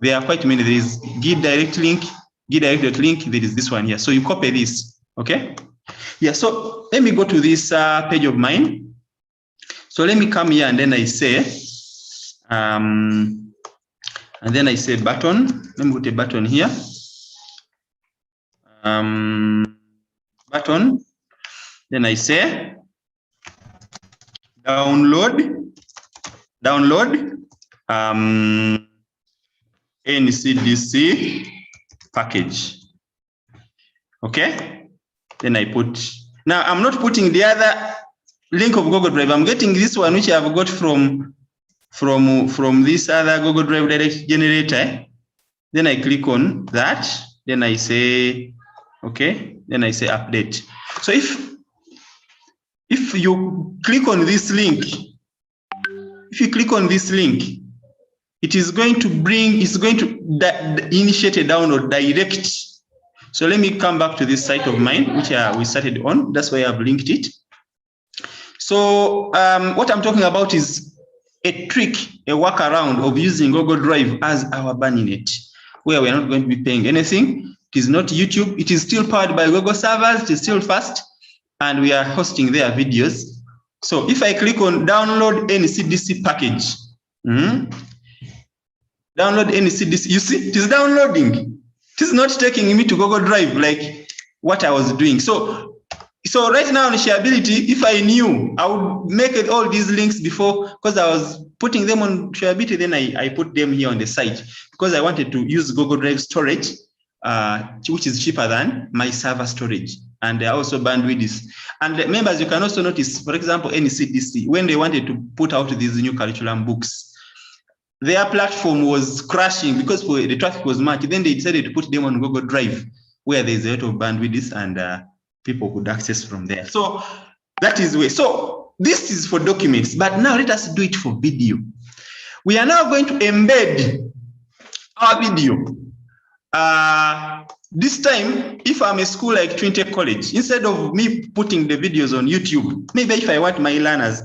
There are quite many. There is gdirect.link, there is this one here. So you copy this, okay? Yeah, so let me go to this page of mine. So let me come here and then I say, button. Let me put a button here. Button. Then I say download NCDC package. Okay. Then I put, now I'm not putting the other link of Google Drive. I'm getting this one which I've got from this other Google Drive direct generator. Then I click on that. Then I say Okay, then I say update. So if you click on this link, it is going to initiate a download direct. So let me come back to this site of mine, which we started on. That's why I've linked it. So what I'm talking about is a trick, a workaround of using Google Drive as our backend, where we're not going to be paying anything. It is not YouTube. It is still powered by Google servers. It is still fast, and we are hosting their videos. So if I click on download NCDC package, download NCDC, you see, it is downloading. It is not taking me to Google Drive like what I was doing. So right now on shareability, if I knew, I would make it all these links before, because I was putting them on shareability, then I put them here on the site because I wanted to use Google Drive storage, which is cheaper than my server storage. And also bandwidth is. And members, you can also notice, for example, NCDC, when they wanted to put out these new curriculum books, their platform was crashing because the traffic was much. Then they decided to put them on Google Drive, where there's a lot of bandwidth and people could access from there. So that is way. So this is for documents, but now let us do it for video. We are now going to embed our video. This time, if I'm a school like Trinity College, instead of me putting the videos on YouTube, maybe if I want my learners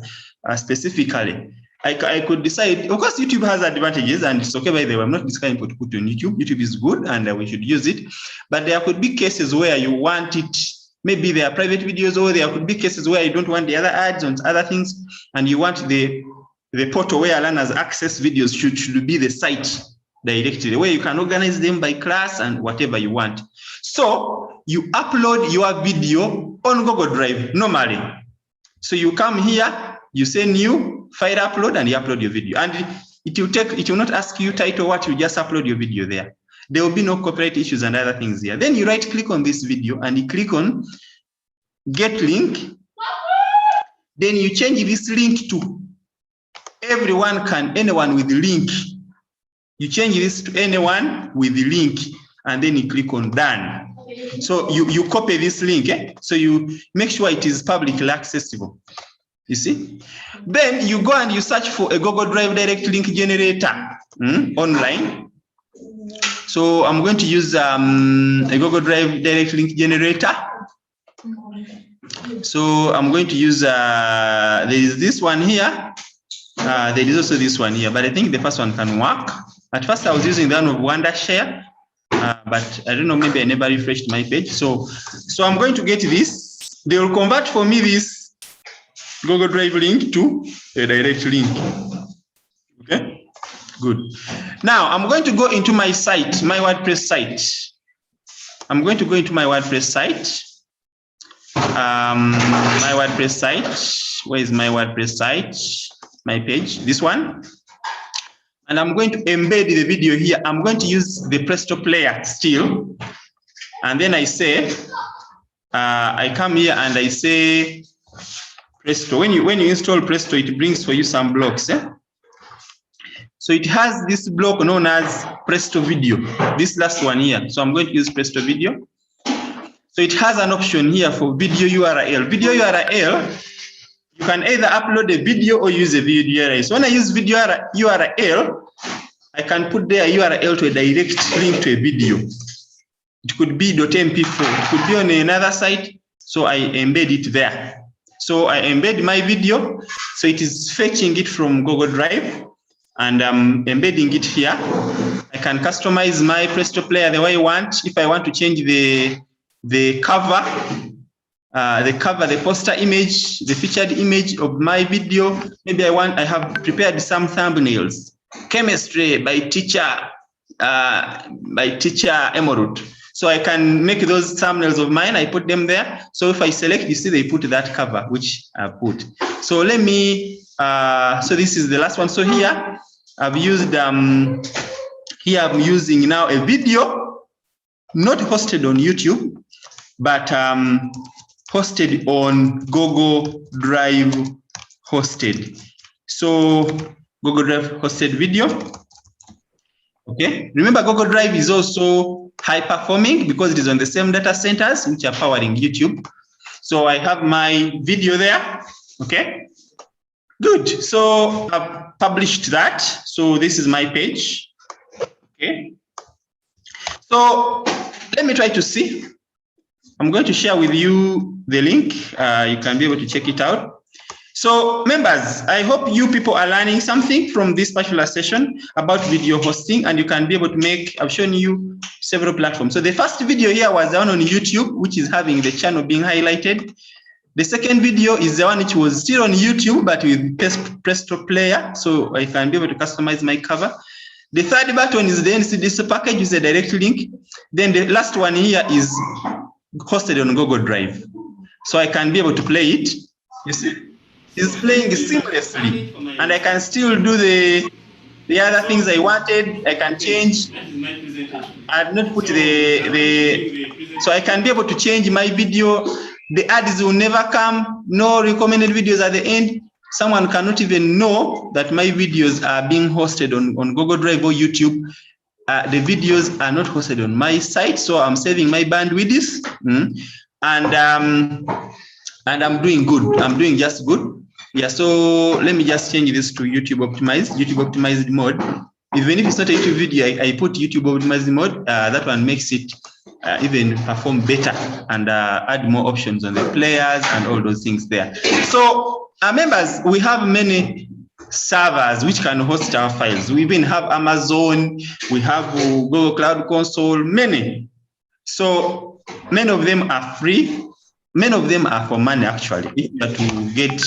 specifically, I could decide, of course, YouTube has advantages and it's okay, by the way, I'm not deciding to put on YouTube. YouTube is good and we should use it. But there could be cases where you want it, maybe they are private videos, or there could be cases where you don't want the other ads and other things, and you want the portal where learners access videos should be the site directly, where you can organize them by class and whatever you want. So you upload your video on Google Drive normally. So you come here, you say new file upload, and you upload your video. And it will not ask you title what, you just upload your video there. There will be no copyright issues and other things here. Then you right click on this video and you click on get link. Then you change this link to anyone with the link. You change this to anyone with the link, and then you click on done. So you copy this link, so you make sure it is publicly accessible. You see? Then you go and you search for a Google Drive direct link generator online. So I'm going to use a Google Drive direct link generator. So I'm going to use, there is this one here. There is also this one here, but I think the first one can work. At first I was using the one of Wondershare, but I don't know, maybe I never refreshed my page. So I'm going to get this. They will convert for me this Google Drive link to a direct link. Okay, good. Now I'm going to go into my site, my WordPress site. I'm going to go into my WordPress site. My WordPress site. Where is my WordPress site? My page, this one. And I'm going to embed the video here. I'm going to use the Presto Player still. And then I say, I come here and I say Presto. When you install Presto, it brings for you some blocks. So it has this block known as Presto Video, this last one here. So I'm going to use Presto Video. So it has an option here for video URL. Video URL, you can either upload a video or use a video URL. So when I use video URL, I can put there a URL to a direct link to a video. It could be .mp4, it could be on another site. So I embed it there. So I embed my video. So it is fetching it from Google Drive and I'm embedding it here. I can customize my Presto Player the way I want. If I want to change the cover, the poster image, the featured image of my video. Maybe I have prepared some thumbnails. Chemistry by teacher Emerald. So I can make those thumbnails of mine. I put them there. So if I select, you see they put that cover, which I put. So let me, so this is the last one. So here I've used, here I'm using now a video, not hosted on YouTube, but hosted on Google Drive hosted. So Google Drive hosted video. Okay. Remember, Google Drive is also high performing because it is on the same data centers which are powering YouTube. So I have my video there. Okay, good. So I've published that. So this is my page. Okay. So let me try to see. I'm going to share with you the link. You can be able to check it out. So members, I hope you people are learning something from this particular session about video hosting, and you can be able to make, I've shown you several platforms. So the first video here was the one on YouTube, which is having the channel being highlighted. The second video is the one which was still on YouTube, but with Presto Player. So I can be able to customize my cover. The third button is the NCDC package with a direct link. Then the last one here is hosted on Google Drive. So I can be able to play it. You see? It's playing seamlessly, and I can still do the other things I wanted. I can change. I've not put so I can be able to change my video. The ads will never come. No recommended videos at the end. Someone cannot even know that my videos are being hosted on Google Drive or YouTube. The videos are not hosted on my site, so I'm saving my bandwidth, and I'm doing good. I'm doing just good. Yeah, so let me just change this to YouTube optimized mode. Even if it's not a YouTube video, I put YouTube optimized mode. That one makes it even perform better and add more options on the players and all those things there. So members, we have many servers which can host our files. We even have Amazon, we have Google Cloud Console, many. So many of them are free. Many of them are for money actually. If you are to get,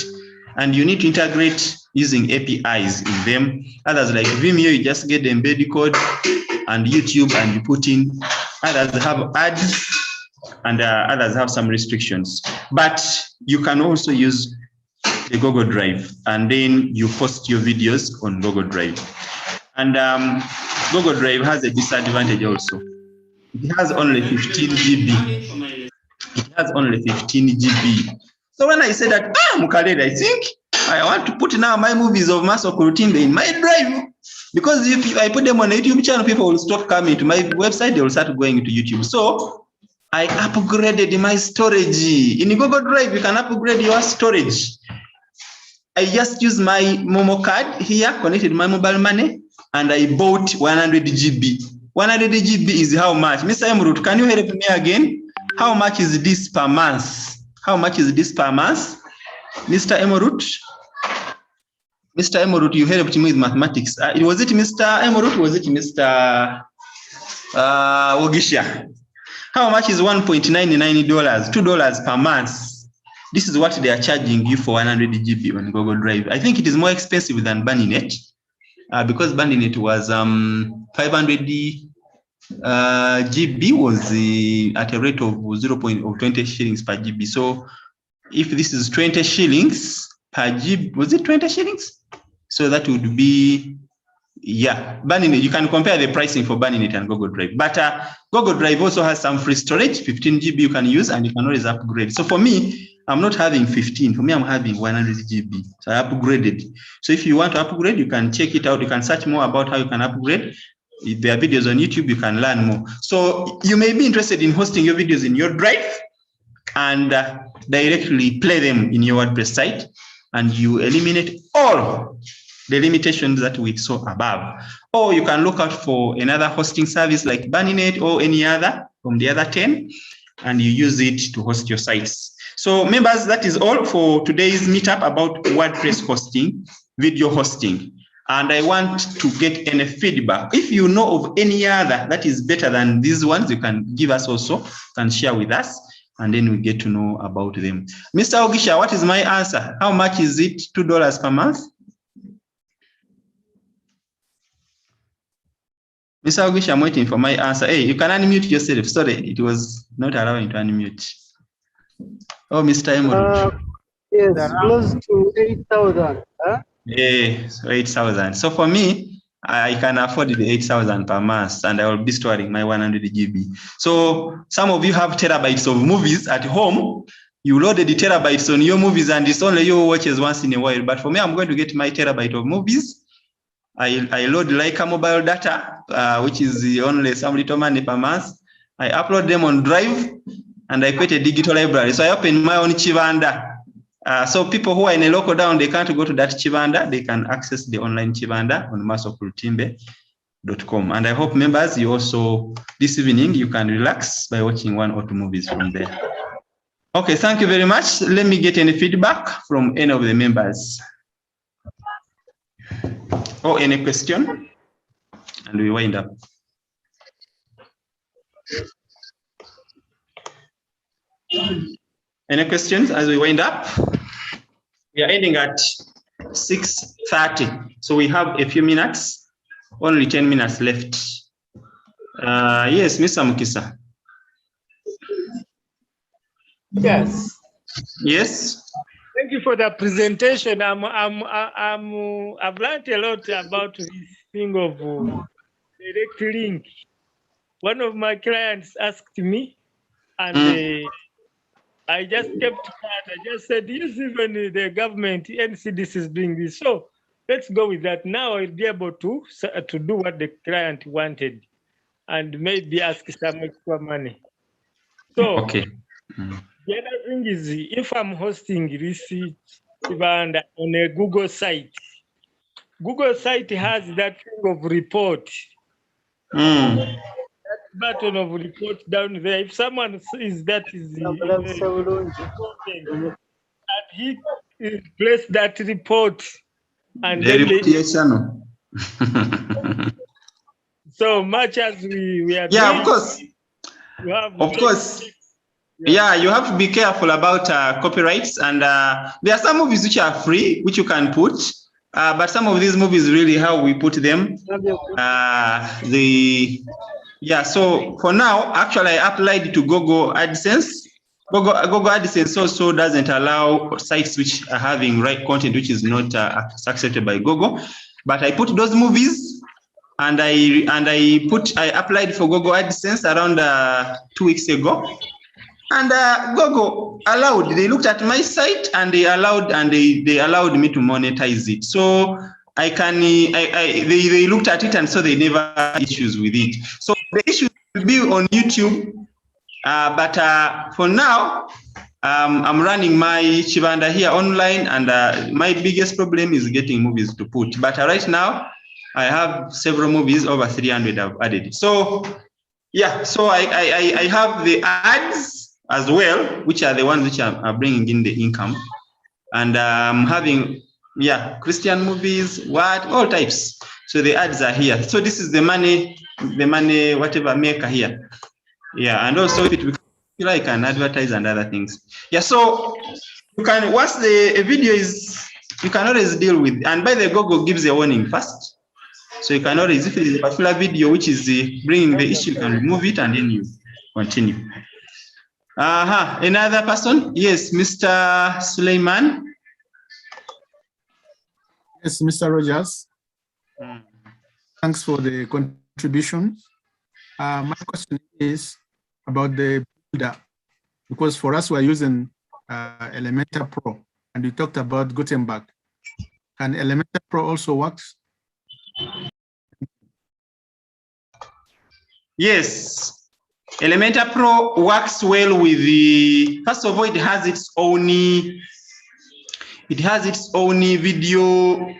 and you need to integrate using APIs in them. Others like Vimeo, you just get the embedded code, and YouTube, and you put in. Others have ads, and others have some restrictions. But you can also use the Google Drive, and then you post your videos on Google Drive. And Google Drive has a disadvantage also. It has only 15 GB. It has only 15 GB. So when I say that, Mukaleda, I think I want to put now my movies of Maso Kurutinde in my drive, because if I put them on a YouTube channel, people will stop coming to my website, they will start going to YouTube. So I upgraded my storage. In Google Drive, you can upgrade your storage. I just use my Momo card here, connected my mobile money, and I bought 100 GB. 100 GB is how much? Mr. Emrut, can you help me again? How much is this per month? How much is this per month? Mr. Emrut? Mr. Emrut, you helped me with mathematics. Was it Mr. Emrut? Was it Mr. Wogisha? How much is $1.99? $2 per month. This is what they are charging you for 100 GB on Google Drive. I think it is more expensive than Bunnynet, because Bunnynet was 500 GB was at a rate of 20 shillings per GB. So if this is 20 shillings per GB, was it 20 shillings? So that would be, yeah, Bunnynet. You can compare the pricing for Bunnynet and Google Drive. But Google Drive also has some free storage, 15 GB you can use, and you can always upgrade. So for me, I'm not having 15. For me, I'm having 100 GB. So I upgraded. So if you want to upgrade, you can check it out. You can search more about how you can upgrade. If there are videos on YouTube, you can learn more. So you may be interested in hosting your videos in your drive and directly play them in your WordPress site, and you eliminate all the limitations that we saw above. Or you can look out for another hosting service like Bunnynet or any other from the other 10, and you use it to host your sites. So members, that is all for today's meetup about WordPress hosting, video hosting. And I want to get any feedback. If you know of any other that is better than these ones, you can give us also, can share with us, and then we get to know about them. Mr. Ogisha, what is my answer? How much is it? $2 per month? Mr. Ogisha, I'm waiting for my answer. Hey, you can unmute yourself. Sorry, it was not allowing to unmute. Oh, Mr. Emorud. Yes, close to 8,000. Huh? Yeah, so 8,000. So for me, I can afford the 8,000 per month, and I will be storing my 100 GB. So some of you have terabytes of movies at home. You loaded the terabytes on your movies, and it's only you watches once in a while. But for me, I'm going to get my terabyte of movies. I load like a mobile data, which is only some little money per month. I upload them on Drive, and I create a digital library. So I open my own Chibanda. So people who are in a local town, they can't go to that Chibanda. They can access the online Chibanda on masokulutimbe.com. And I hope members, you also, this evening, you can relax by watching 1 or 2 movies from there. Okay, thank you very much. Let me get any feedback from any of the members. Or any question? And we wind up. Any questions as we wind up? We are ending at 6:30, so we have a few minutes, only 10 minutes left. Yes, Mr. Mukisa. Yes. Yes. Thank you for the presentation. I've learned a lot about this thing of direct link. One of my clients asked me, and I just kept quiet. I just said, yes, even the government, NCDC is doing this. So let's go with that. Now I'll be able to do what the client wanted and maybe ask some extra money. So okay. The other thing is, if I'm hosting receipt on a Google site has that thing of report. That button of report down there. If someone sees that is and he place that report, and then so much as we are doing, of course. Of course. Yeah, you have to be careful about copyrights, and there are some movies which are free, which you can put, but some of these movies, really how we put them, so for now, actually I applied to Google AdSense. Google AdSense also doesn't allow sites which are having right content which is not accepted by Google, but I put those movies, and I applied for Google AdSense around 2 weeks ago. And Google allowed, they looked at my site and they allowed me to monetize it. So they looked at it, and so they never had issues with it. So the issue will be on YouTube, but for now, I'm running my Chibanda here online, and my biggest problem is getting movies to put. But right now, I have several movies, over 300 I've added. So yeah, so I have the ads as well, which are the ones which are bringing in the income, and I'm having Christian movies, all types. So the ads are here. So this is the money whatever maker here. And also if it becomes popular, I can advertise and other things. So you can, once the video is, you can always deal with, and by the Google gives a warning first. So you can always, if it is a particular video which is bringing the issue, you can remove it and then you continue. Another person? Yes, Mr. Suleiman. Yes, Mr. Rogers. Thanks for the contribution. My question is about the builder, because for us we're using Elementor Pro, and you talked about Gutenberg. Can Elementor Pro also work? Yes. Elementor Pro works well with the, first of all, it has its own video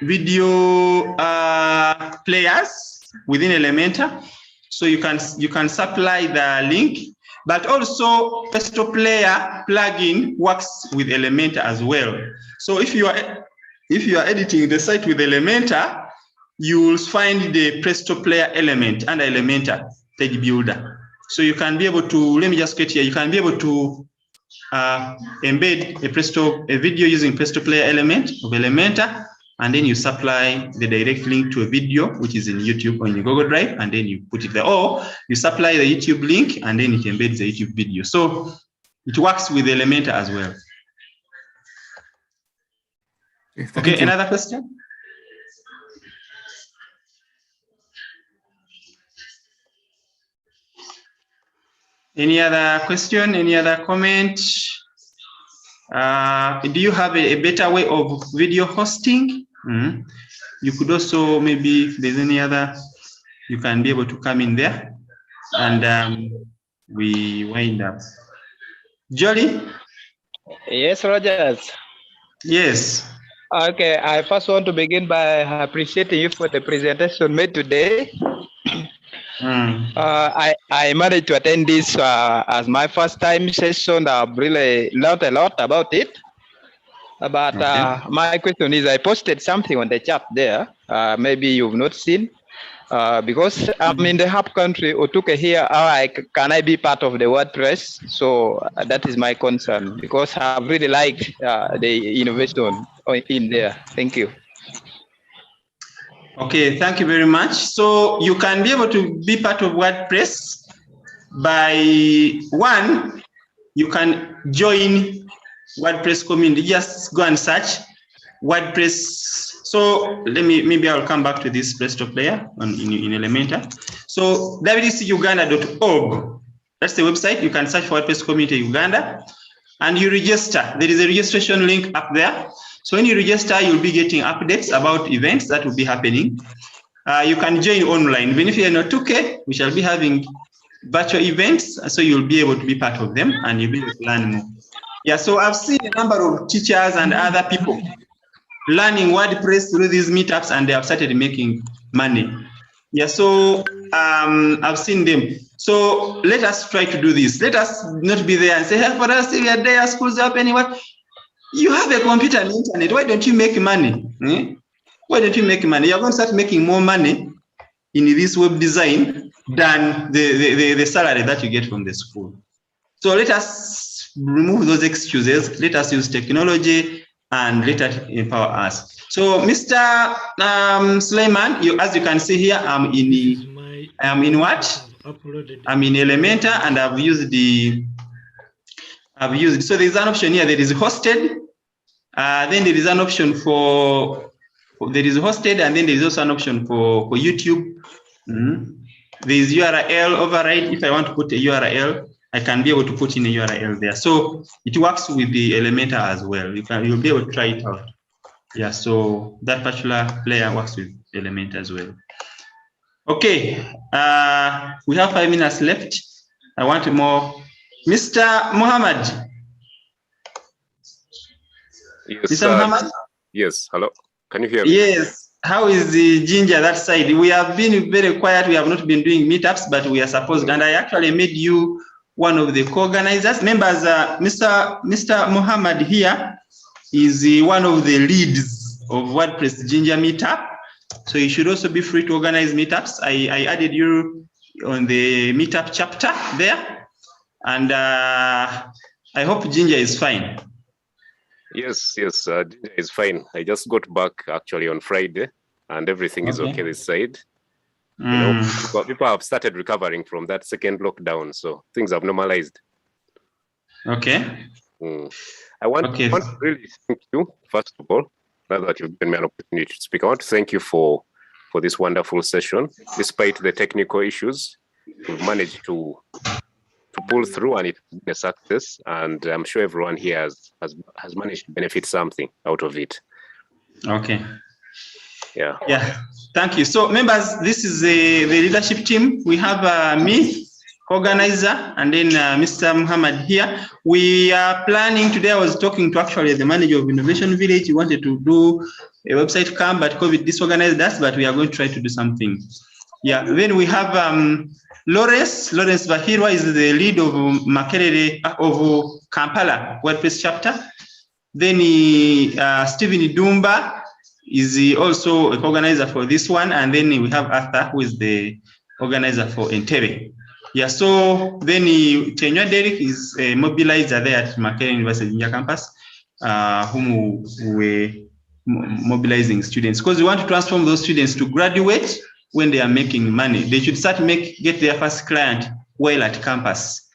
players within Elementor. So you can supply the link, but also Presto Player plugin works with Elementor as well. So if you are editing the site with Elementor, you will find the Presto Player element under Elementor page builder. So you can be able to, let me just get here, you can be able to embed a video using Presto Player element of Elementor, and then you supply the direct link to a video which is in YouTube or in your Google Drive, and then you put it there. Or you supply the YouTube link and then it embeds the YouTube video. So it works with Elementor as well. Okay, another question? Any other question? Any other comment? Do you have a better way of video hosting? You could also, maybe if there's any other, you can be able to come in there and we wind up. Jolly? Yes, Rogers. Yes. Okay, I first want to begin by appreciating you for the presentation made today. I managed to attend this as my first time session. I've really learned a lot about it. But my question is, I posted something on the chat there. Maybe you've not seen. Because I'm in the hub country, Otuke here, can I be part of the WordPress? So that is my concern, because I really liked the innovation in there. Thank you. Okay, thank you very much. So you can be able to be part of WordPress by one, you can join WordPress community. Just go and search WordPress. So maybe I'll come back to this Presto Player in Elementor. So wdcuganda.org, that's the website. You can search for WordPress community Uganda and you register. There is a registration link up there. So when you register, you'll be getting updates about events that will be happening. You can join online. Even if you're not 2K, we shall be having virtual events, so you'll be able to be part of them and you'll be able to learn more. Yeah, so I've seen a number of teachers and other people learning WordPress through these meetups and they have started making money. Yeah, so I've seen them. So let us try to do this. Let us not be there and say, hey, for us, we are there, schools are open, what? You have a computer and internet. Why don't you make money? Why don't you make money? You're going to start making more money in this web design than the salary that you get from the school. So let us remove those excuses. Let us use technology and let us empower us. So Mr. Suleiman, as you can see here, I'm in what? I'm in Elementor and I've used, so there's an option here that is hosted. Then there is an option for there is hosted, and then there is also an option for YouTube. There is URL override. If I want to put a URL, I can be able to put in a URL there. So it works with the Elementor as well. You'll be able to try it out. Yeah, so that particular player works with Elementor as well. Okay, we have 5 minutes left. I want more. Mr. Muhammad. Yes, Mr. Muhammad? Yes, hello. Can you hear me? Yes. How is the ginger that side? We have been very quiet. We have not been doing meetups, but we are supposed, and I actually made you one of the co-organizers. Members, Mr. Muhammad here is one of the leads of WordPress Ginger Meetup. So you should also be free to organize meetups. I added you on the Meetup chapter there. And I hope Ginger is fine. Yes, Ginger is fine. I just got back actually on Friday and everything is okay this side. You know, people have started recovering from that second lockdown, so things have normalized. Okay. I want to really thank you, first of all, now that you've given me an opportunity to speak. I want to thank you for this wonderful session. Despite the technical issues, we've managed to pull through and it's been a success. And I'm sure everyone here has managed to benefit something out of it. Okay. Yeah. Thank you. So members, this is the leadership team. We have me, organizer, and then Mr. Muhammad here. We are planning today. I was talking to actually the manager of Innovation Village. He wanted to do a website camp, but COVID disorganized us, but we are going to try to do something. Yeah. Then we have Lawrence Bahirwa is the lead of Makerere of Kampala WordPress chapter. Then Stephen Idumba is also a organizer for this one, and then we have Arthur, who is the organizer for Entebbe. Yeah, so then Chenywa Derek is a mobilizer there at Makerere University Junior Campus, whom we're mobilizing students, because we want to transform those students to graduate when they are making money. They should start get their first client while at campus.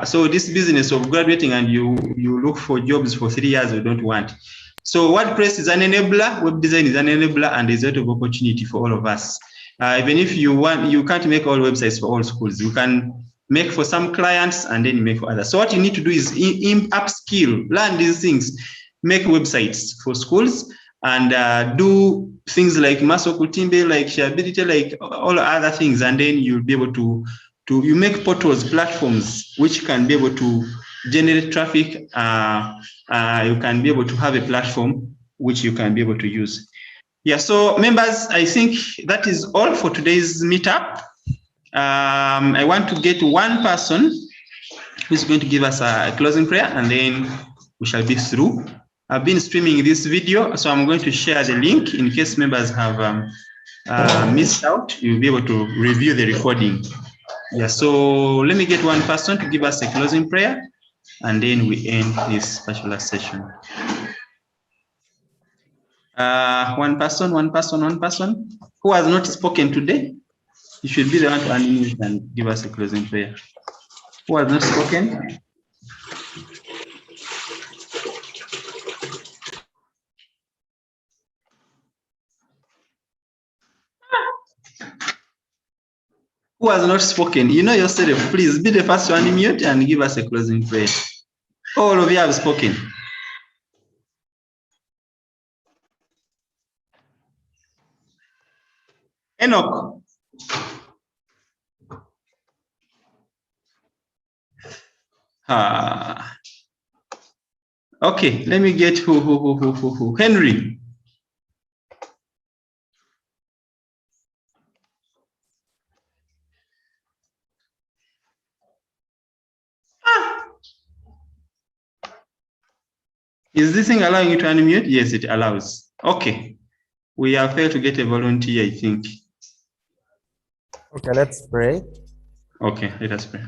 So this business of graduating and you look for jobs for 3 years, we don't want. So WordPress is an enabler, web design is an enabler, and there's a lot of opportunity for all of us. Even if you can't make all websites for all schools. You can make for some clients and then make for others. So what you need to do is upskill, learn these things, make websites for schools, and do things like Maso Kutimbe, like shareability, like all other things, and then you'll be able to you make portals, platforms, which can be able to generate traffic. You can be able to have a platform which you can be able to use. Yeah, so members, I think that is all for today's meetup. I want to get one person who's going to give us a closing prayer, and then we shall be through. I've been streaming this video, so I'm going to share the link in case members have missed out. You'll be able to review the recording. Yeah, so let me get one person to give us a closing prayer, and then we end this particular session. One person who has not spoken today. You should be the one to unmute and give us a closing prayer. Who has not spoken? Who has not spoken? You know yourself. Please be the first to unmute and give us a closing prayer. All of you have spoken. Enoch. Okay, let me get who. Henry. Is this thing allowing you to unmute? Yes, it allows. Okay. We have failed to get a volunteer, I think. Okay, let's pray. Okay, let us pray.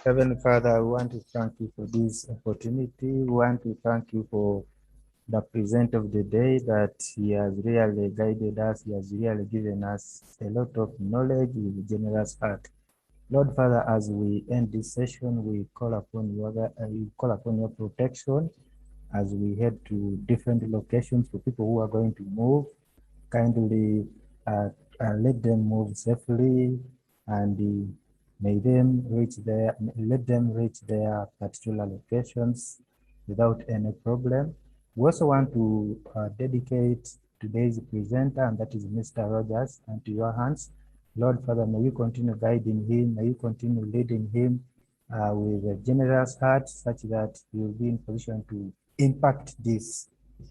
Heavenly Father, we want to thank you for this opportunity. We want to thank you for the present of the day, that he has really guided us. He has really given us a lot of knowledge with a generous heart. Lord Father, as we end this session, we call upon your protection as we head to different locations for people who are going to move. Kindly let them move safely, and let them reach their particular locations without any problem. We also want to dedicate today's presenter, and that is Mr. Rogers, into your hands. Lord Father, may you continue guiding him, may you continue leading him with a generous heart, such that he will be in position to impact this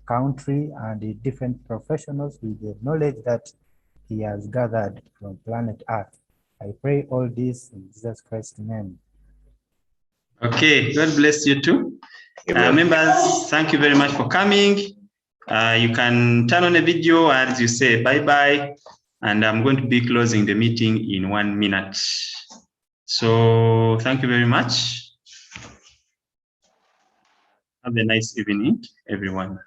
country and the different professionals with the knowledge that he has gathered from planet Earth. I pray all this in Jesus Christ's name. Okay, God bless you too. Members, thank you very much for coming. You can turn on the video as you say bye-bye, and I'm going to be closing the meeting in 1 minute. So thank you very much. Have a nice evening, everyone.